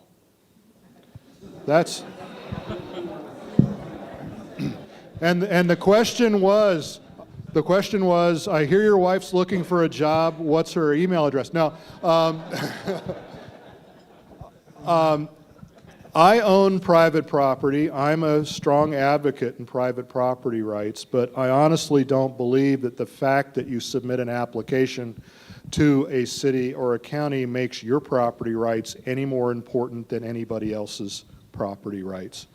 That's and the question was, I hear your wife's looking for a job. What's her email address? Now, I own private property. I'm a strong advocate in private property rights, but I honestly don't believe that the fact that you submit an application to a city or a county makes your property rights any more important than anybody else's property rights.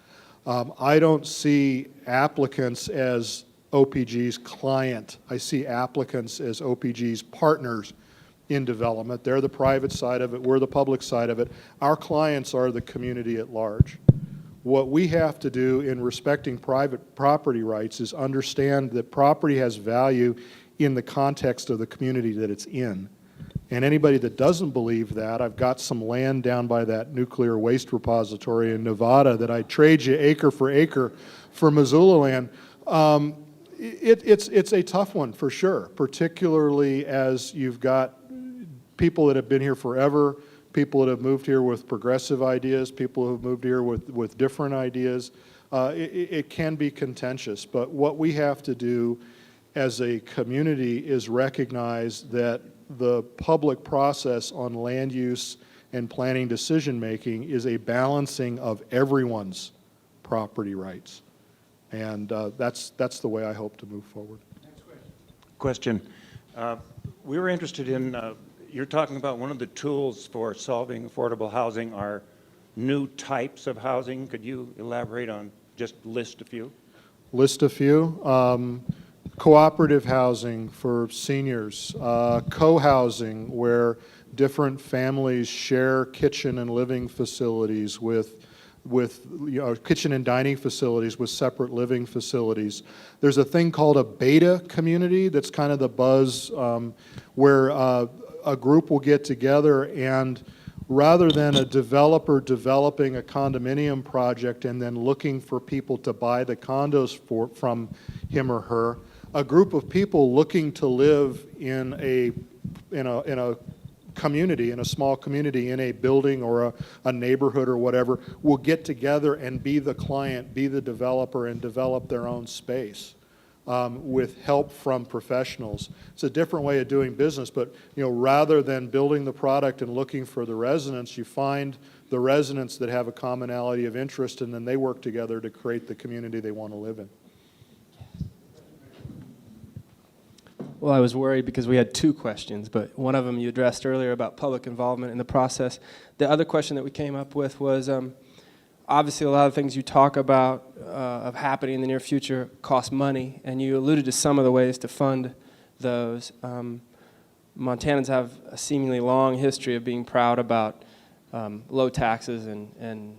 I don't see applicants as OPG's client. I see applicants as OPG's partners in development. They're the private side of it, we're the public side of it. Our clients are the community at large. What we have to do in respecting private property rights is understand that property has value in the context of the community that it's in. And anybody that doesn't believe that, I've got some land down by that nuclear waste repository in Nevada that I'd trade you acre for Missoula land. It's a tough one for sure, particularly as you've got people that have been here forever, people that have moved here with progressive ideas, people who have moved here with different ideas. It can be contentious, but what we have to do as a community is recognize that the public process on land use and planning decision-making is a balancing of everyone's property rights. And that's the way I hope to move forward. Next question. We were interested in, you're talking about one of the tools for solving affordable housing are new types of housing. Could you elaborate on, just list a few? List a few. Cooperative housing for seniors, co-housing where different families share kitchen and living facilities with kitchen and dining facilities with separate living facilities. There's a thing called a beta community that's kind of the buzz where a group will get together and rather than a developer developing a condominium project and then looking for people to buy the condos from him or her, a group of people looking to live in a community, in a small community, in a building or a neighborhood or whatever, will get together and be the client, be the developer, and develop their own space with help from professionals. It's a different way of doing business, but rather than building the product and looking for the residents, you find the residents that have a commonality of interest, and then they work together to create the community they want to live in. Well, I was worried because we had two questions, but one of them you addressed earlier about public involvement in the process. The other question that we came up with was, obviously a lot of things you talk about of happening in the near future cost money, and you alluded to some of the ways to fund those. Montanans have a seemingly long history of being proud about low taxes and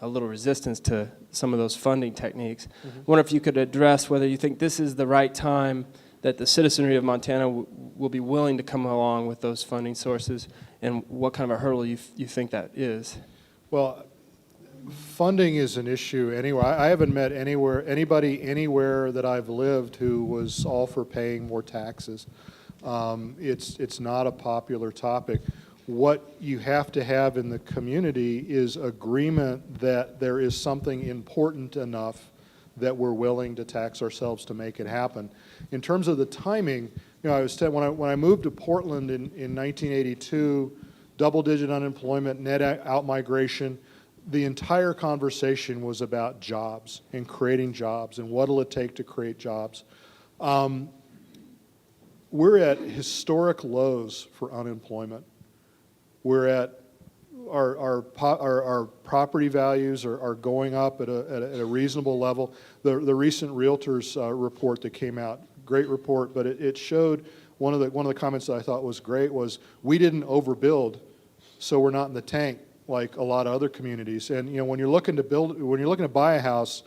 a little resistance to some of those funding techniques. I wonder if you could address whether you think this is the right time that the citizenry of Montana will be willing to come along with those funding sources, and what kind of a hurdle you think that is. Well, funding is an issue anywhere. I haven't met anybody anywhere that I've lived who was all for paying more taxes. It's not a popular topic. What you have to have in the community is agreement that there is something important enough that we're willing to tax ourselves to make it happen. In terms of the timing, I was when I moved to Portland in 1982, double-digit unemployment, net out-migration, the entire conversation was about jobs and creating jobs and what'll it take to create jobs. We're at historic lows for unemployment. We're at our property values are going up at a reasonable level. The recent Realtors report that came out, great report, but it showed one of the comments that I thought was great was we didn't overbuild, so we're not in the tank like a lot of other communities. And when you're looking to buy a house,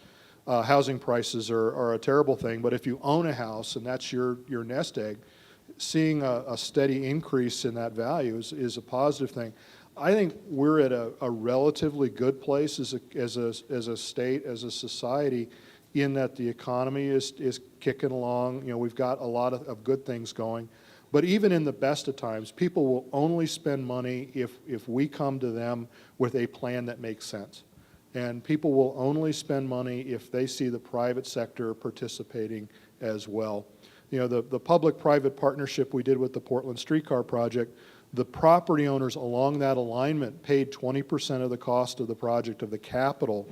housing prices are a terrible thing. But if you own a house and that's your nest egg, seeing a steady increase in that value is a positive thing. I think we're at a relatively good place as a state, as a society, in that the economy is kicking along. We've got a lot of good things going. But even in the best of times, people will only spend money if we come to them with a plan that makes sense. And people will only spend money if they see the private sector participating as well. The public-private partnership we did with the Portland Streetcar Project, the property owners along that alignment paid 20% of the cost of the project of the capital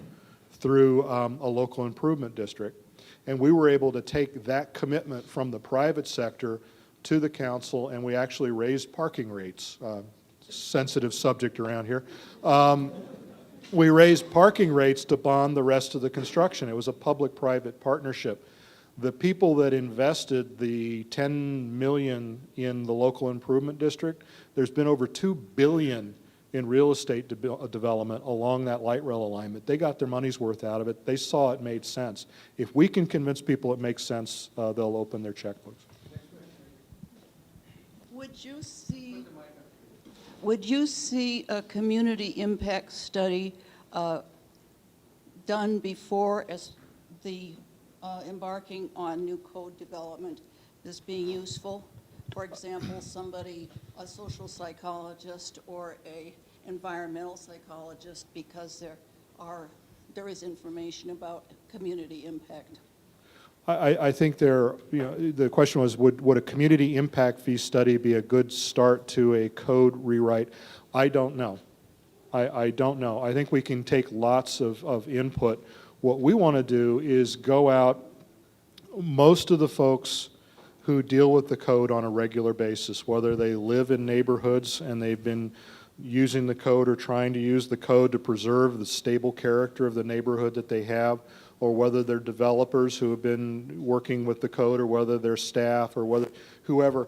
through a local improvement district. And we were able to take that commitment from the private sector to the council, and we actually raised parking rates. Sensitive subject around here. We raised parking rates to bond the rest of the construction. It was a public-private partnership. The people that invested the $10 million in the local improvement district, there's been over $2 billion in real estate development along that light rail alignment. They got their money's worth out of it. They saw it made sense. If we can convince people it makes sense, they'll open their checkbooks. Would you see a community impact study done before as the embarking on new code development is being useful? For example, a social psychologist or a environmental psychologist, because there is information about community impact. I think the question was, would a community impact fee study be a good start to a code rewrite? I don't know. I don't know. I think we can take lots of input. What we want to do is go out, most of the folks who deal with the code on a regular basis, whether they live in neighborhoods and they've been using the code or trying to use the code to preserve the stable character of the neighborhood that they have, or whether they're developers who have been working with the code, or whether they're staff, or whether whoever,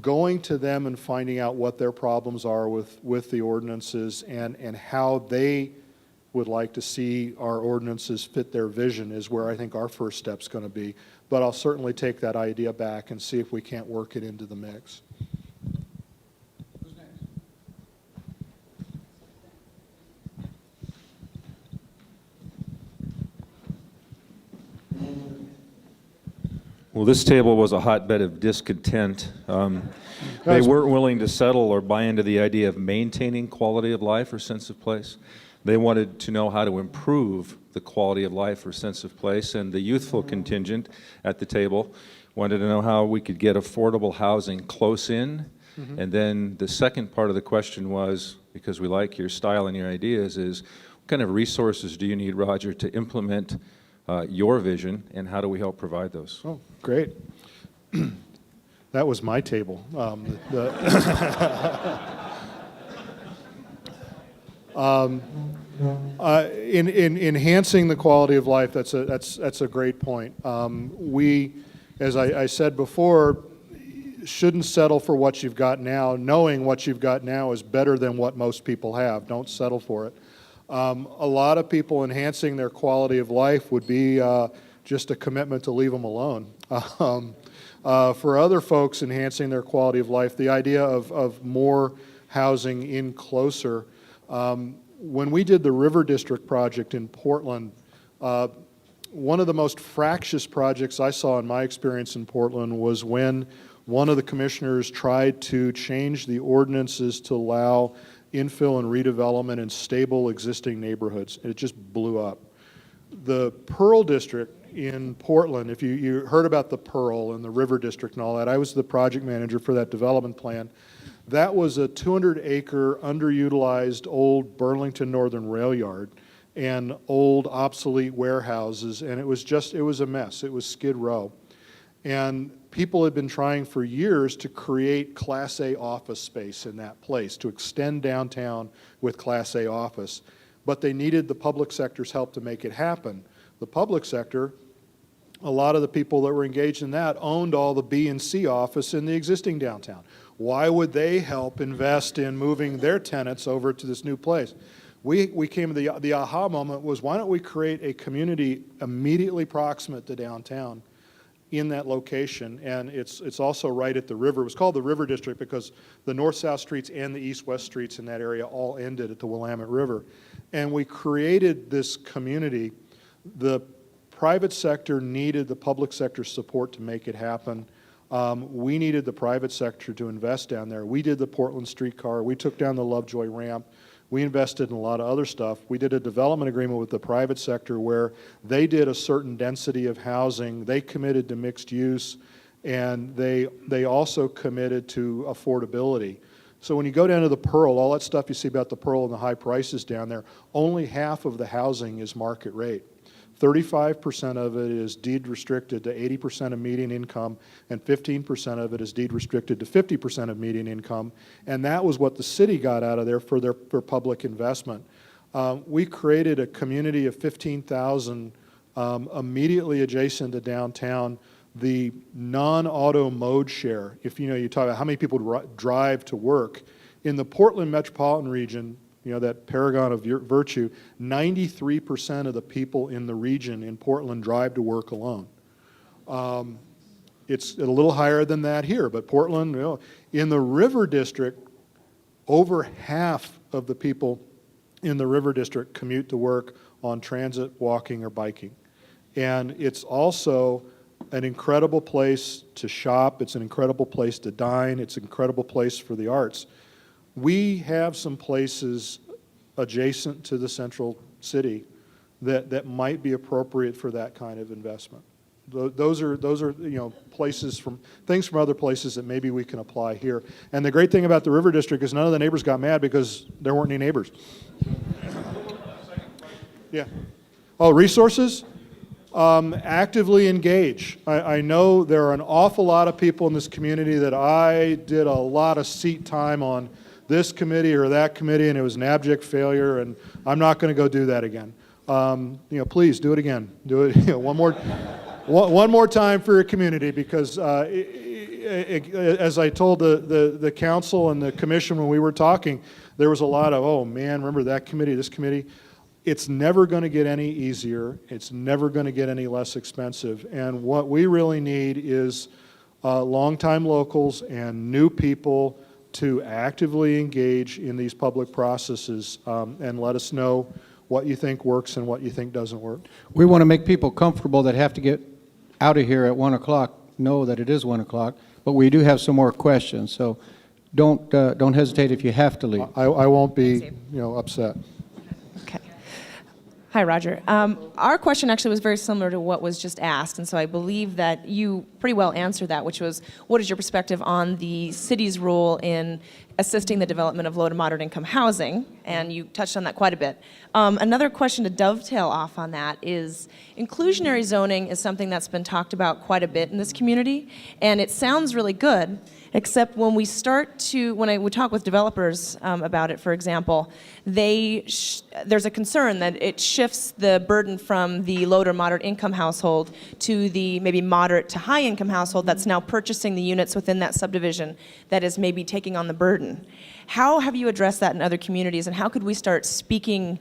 going to them and finding out what their problems are with the ordinances and how they would like to see our ordinances fit their vision is where I think our first step's going to be. But I'll certainly take that idea back and see if we can't work it into the mix. Who's next? Well, this table was a hotbed of discontent. They weren't willing to settle or buy into the idea of maintaining quality of life or sense of place. They wanted to know how to improve the quality of life or sense of place, and the youthful contingent at the table wanted to know how we could get affordable housing close in. And then the second part of the question was, because we like your style and your ideas, is what kind of resources do you need, Roger, to implement your vision, and how do we help provide those? Oh, great. That was my table. In enhancing the quality of life, that's a great point. We, as I said before, shouldn't settle for what you've got now, knowing what you've got now is better than what most people have. Don't settle for it. A lot of people enhancing their quality of life would be just a commitment to leave them alone. For other folks enhancing their quality of life, the idea of more housing in closer. When we did the River District project in Portland, one of the most fractious projects I saw in my experience in Portland was when one of the commissioners tried to change the ordinances to allow infill and redevelopment in stable existing neighborhoods. It just blew up. The Pearl District in Portland, if you heard about the Pearl and the River District and all that, I was the project manager for that development plan. That was a 200-acre underutilized old Burlington Northern rail yard and old obsolete warehouses, and it was a mess. It was Skid Row. And people had been trying for years to create Class A office space in that place, to extend downtown with Class A office. But they needed the public sector's help to make it happen. The public sector, a lot of the people that were engaged in that owned all the B and C office in the existing downtown. Why would they help invest in moving their tenants over to this new place? We came to the aha moment was, why don't we create a community immediately proximate to downtown in that location, and it's also right at the river. It was called the River District because the north-south streets and the east-west streets in that area all ended at the Willamette River. And we created this community. The private sector needed the public sector support to make it happen. We needed the private sector to invest down there. We did the Portland streetcar. We took down the Lovejoy ramp. We invested in a lot of other stuff. We did a development agreement with the private sector where they did a certain density of housing. They committed to mixed use, and they also committed to affordability. So when you go down to the Pearl, all that stuff you see about the Pearl and the high prices down there, only half of the housing is market rate. 35% of it is deed restricted to 80% of median income, and 15% of it is deed restricted to 50% of median income. And that was what the city got out of there for public investment. We created a community of 15,000 immediately adjacent to downtown. The non-auto mode share, if you talk about how many people drive to work, in the Portland metropolitan region, that paragon of virtue, 93% of the people in the region in Portland drive to work alone. It's a little higher than that here, but Portland, in the River District, over half of the people in the River District commute to work on transit, walking, or biking. And it's also an incredible place to shop. It's an incredible place to dine. It's an incredible place for the arts. We have some places adjacent to the central city that might be appropriate for that kind of investment. Those are things from other places that maybe we can apply here. And the great thing about the River District is none of the neighbors got mad because there weren't any neighbors. Yeah. Oh, resources? Actively engage. I know there are an awful lot of people in this community that I did a lot of seat time on this committee or that committee, and it was an abject failure, and I'm not going to go do that again. Please do it again. Do it one more time for your community, because as I told the council and the commission when we were talking, there was a lot of, oh man, remember that committee, this committee. It's never going to get any easier. It's never going to get any less expensive. And what we really need is longtime locals and new people to actively engage in these public processes and let us know what you think works and what you think doesn't work. We want to make people comfortable that have to get out of here at 1 o'clock know that it is 1 o'clock, but we do have some more questions, so don't hesitate if you have to leave. I won't be, upset. Okay. Hi, Roger. Our question actually was very similar to what was just asked, and so I believe that you pretty well answered that, which was, what is your perspective on the city's role in assisting the development of low to moderate income housing? And you touched on that quite a bit. Another question to dovetail off on that is, inclusionary zoning is something that's been talked about quite a bit in this community, and it sounds really good, except when we when I would talk with developers about it, for example, there's a concern that it shifts the burden from the low to moderate income household to the maybe moderate to high income household that's now purchasing the units within that subdivision that is maybe taking on the burden. How have you addressed that in other communities, and how could we start speaking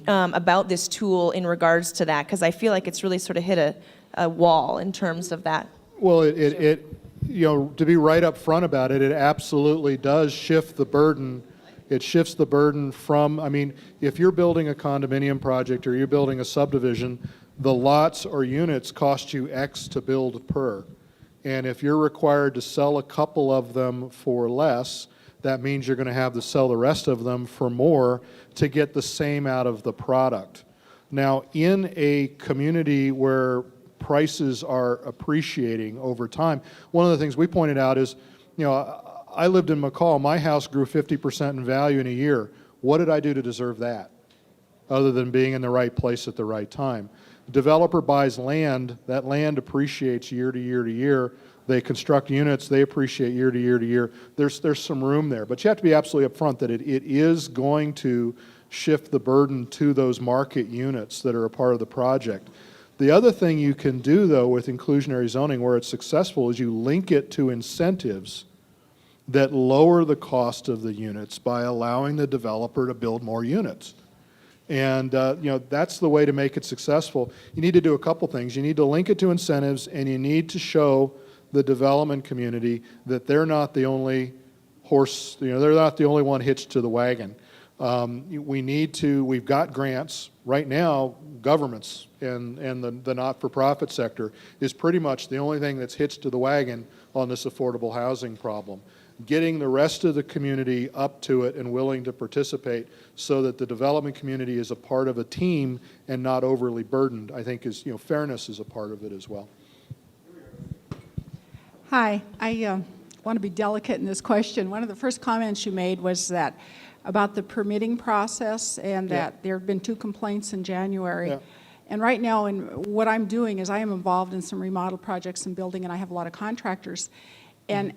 about this tool in regards to that? Because I feel like it's really sort of hit a wall in terms of that. Well, to be right up front about it, it absolutely does shift the burden. It shifts the burden from, if you're building a condominium project or you're building a subdivision, the lots or units cost you X to build per. And if you're required to sell a couple of them for less, that means you're going to have to sell the rest of them for more to get the same out of the product. Now, in a community where prices are appreciating over time, one of the things we pointed out is, I lived in McCall. My house grew 50% in value in a year. What did I do to deserve that, other than being in the right place at the right time? Developer buys land. That land appreciates year to year to year. They construct units. They appreciate year to year to year. There's some room there. But you have to be absolutely upfront that it is going to shift the burden to those market units that are a part of the project. The other thing you can do, though, with inclusionary zoning where it's successful is you link it to incentives that lower the cost of the units by allowing the developer to build more units. And that's the way to make it successful. You need to do a couple things. You need to link it to incentives, and you need to show the development community that they're not the only horse, they're not the only one hitched to the wagon. We've got grants. Right now, governments and the not-for-profit sector is pretty much the only thing that's hitched to the wagon on this affordable housing problem. Getting the rest of the community up to it and willing to participate so that the development community is a part of a team and not overly burdened, I think is, fairness is a part of it as well. Hi, I want to be delicate in this question. One of the first comments you made was that about the permitting process and that there have been 2 complaints in January. Yeah. And right now, what I'm doing is I am involved in some remodel projects and building, and I have a lot of contractors. And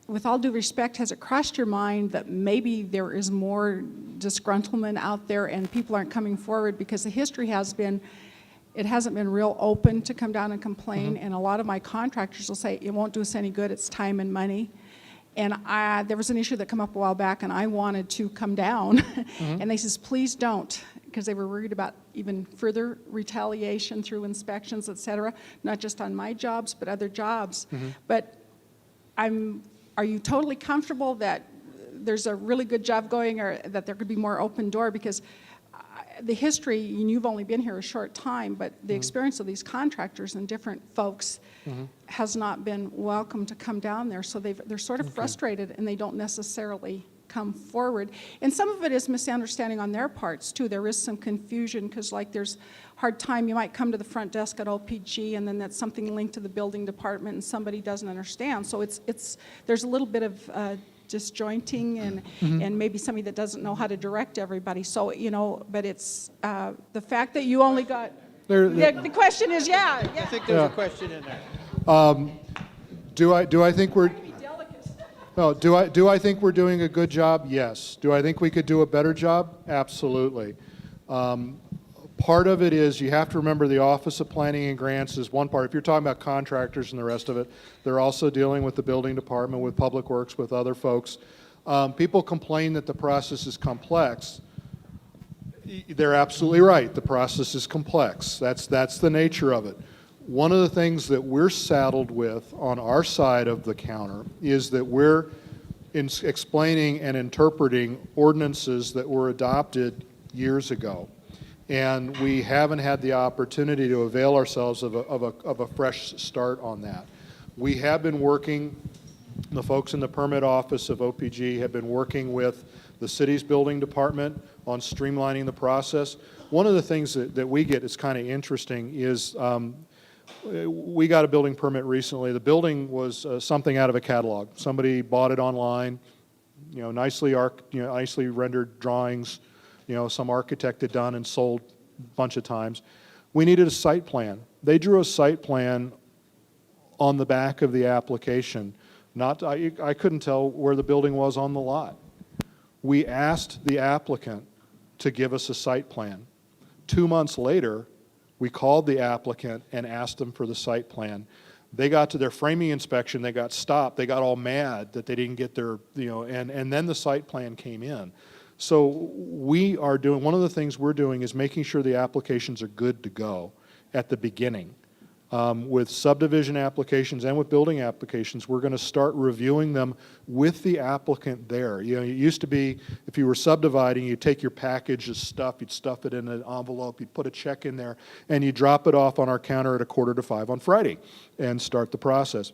with all due respect, has it crossed your mind that maybe there is more disgruntlement out there and people aren't coming forward? Because the history has been, it hasn't been real open to come down and complain, and a lot of my contractors will say, it won't do us any good, it's time and money. And there was an issue that came up a while back, and I wanted to come down, and they says, please don't, because they were worried about even further retaliation through inspections, et cetera, not just on my jobs, but other jobs. But are you totally comfortable that there's a really good job going, or that there could be more open door? Because the history, and you've only been here a short time, but the experience of these contractors and different folks has not been welcome to come down there. So they're sort of frustrated, and they don't necessarily come forward. And some of it is misunderstanding on their parts, too. There is some confusion, because there's hard time. You might come to the front desk at OPG, and then that's something linked to the building department, and somebody doesn't understand. So there's a little bit of disjointing and maybe somebody that doesn't know how to direct everybody. So, but it's the fact that you only got, the question is, I think there's a question in there. Do I think we're, no, do I think we're doing a good job? Yes. Do I think we could do a better job? Absolutely. Part of it is you have to remember the Office of Planning and Grants is one part. If you're talking about contractors and the rest of it, they're also dealing with the building department, with Public Works, with other folks. People complain that the process is complex. They're absolutely right. The process is complex. That's the nature of it. One of the things that we're saddled with on our side of the counter is that we're explaining and interpreting ordinances that were adopted years ago. And we haven't had the opportunity to avail ourselves of a fresh start on that. We have been working, the folks in the permit office of OPG have been working with the city's building department on streamlining the process. One of the things that we get is kind of interesting is we got a building permit recently. The building was something out of a catalog. Somebody bought it online, nicely rendered drawings, some architect had done and sold a bunch of times. We needed a site plan. They drew a site plan on the back of the application. I couldn't tell where the building was on the lot. We asked the applicant to give us a site plan. 2 months later, we called the applicant and asked them for the site plan. They got to their framing inspection, they got stopped, they got all mad that they didn't get their, and then the site plan came in. So one of the things we're doing is making sure the applications are good to go at the beginning. With subdivision applications and with building applications, we're going to start reviewing them with the applicant there. It used to be if you were subdividing, you'd take your package of stuff, you'd stuff it in an envelope, you'd put a check in there, and you drop it off on our counter at 4:45 on Friday and start the process.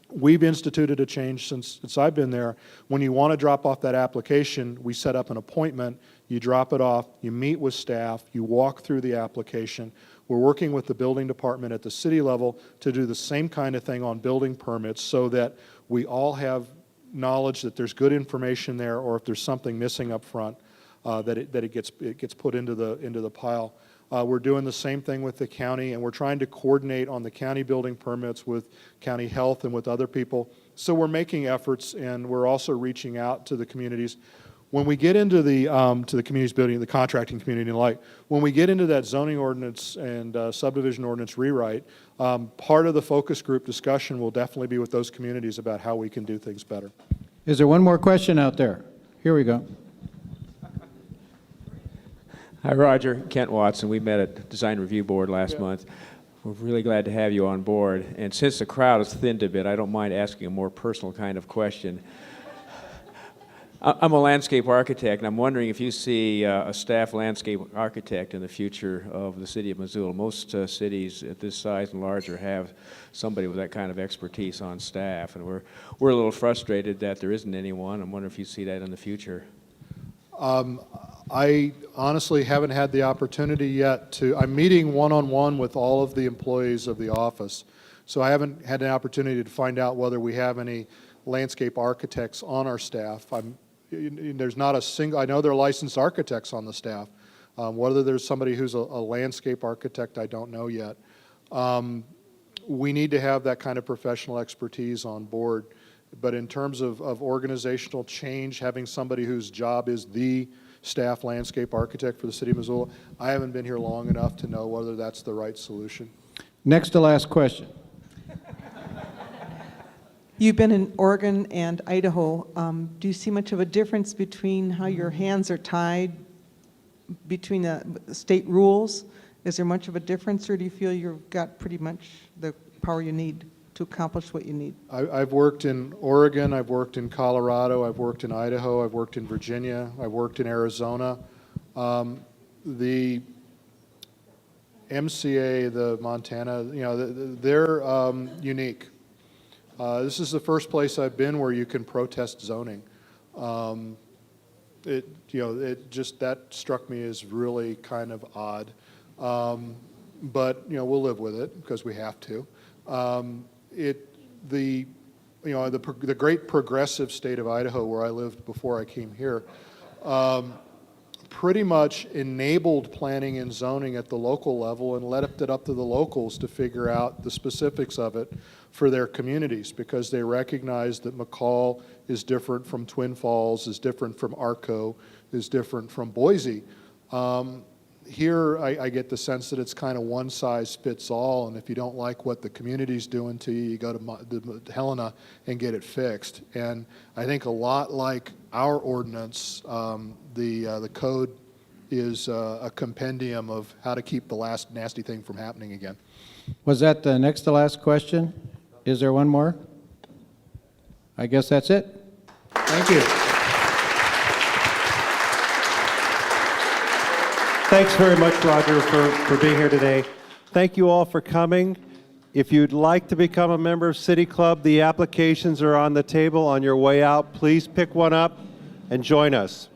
We've instituted a change since I've been there. When you want to drop off that application, we set up an appointment, you drop it off, you meet with staff, you walk through the application. We're working with the building department at the city level to do the same kind of thing on building permits so that we all have knowledge that there's good information there, or if there's something missing up front, that it gets put into the pile. We're doing the same thing with the county, and we're trying to coordinate on the county building permits with county health and with other people. So we're making efforts, and we're also reaching out to the communities. When we get into the to the communities building, the contracting community and the like, when we get into that zoning ordinance and subdivision ordinance rewrite, part of the focus group discussion will definitely be with those communities about how we can do things better. Is there one more question out there? Here we go. Hi, Roger. Kent Watson. We met at Design Review Board last month. We're really glad to have you on board. And since the crowd is thinned a bit, I don't mind asking a more personal kind of question. I'm a landscape architect, and I'm wondering if you see a staff landscape architect in the future of the city of Missoula. Most cities at this size and larger have somebody with that kind of expertise on staff, and we're a little frustrated that there isn't anyone. I'm wondering if you see that in the future. I honestly haven't had the opportunity yet I'm meeting one-on-one with all of the employees of the office, so I haven't had an opportunity to find out whether we have any landscape architects on our staff. There's not a single, I know there are licensed architects on the staff. Whether there's somebody who's a landscape architect, I don't know yet. We need to have that kind of professional expertise on board. But in terms of organizational change, having somebody whose job is the staff landscape architect for the city of Missoula, I haven't been here long enough to know whether that's the right solution. Next to last question. You've been in Oregon and Idaho. Do you see much of a difference between how your hands are tied between the state rules? Is there much of a difference, or do you feel you've got pretty much the power you need to accomplish what you need? I've worked in Oregon, I've worked in Colorado, I've worked in Idaho, I've worked in Virginia, I've worked in Arizona. The MCA, the Montana, they're unique. This is the first place I've been where you can protest zoning. That struck me as really kind of odd. But we'll live with it because we have to. The great progressive state of Idaho, where I lived before I came here, pretty much enabled planning and zoning at the local level and left it up to the locals to figure out the specifics of it for their communities, because they recognize that McCall is different from Twin Falls, is different from Arco, is different from Boise. Here, I get the sense that it's kind of one size fits all, and if you don't like what the community's doing to you, you go to Helena and get it fixed. And I think a lot like our ordinance, the code is a compendium of how to keep the last nasty thing from happening again. Was that the next to last question? Is there one more? I guess that's it. Thank you. Thanks very much, Roger, for being here today. Thank you all for coming. If you'd like to become a member of City Club, the applications are on the table on your way out. Please pick one up and join us.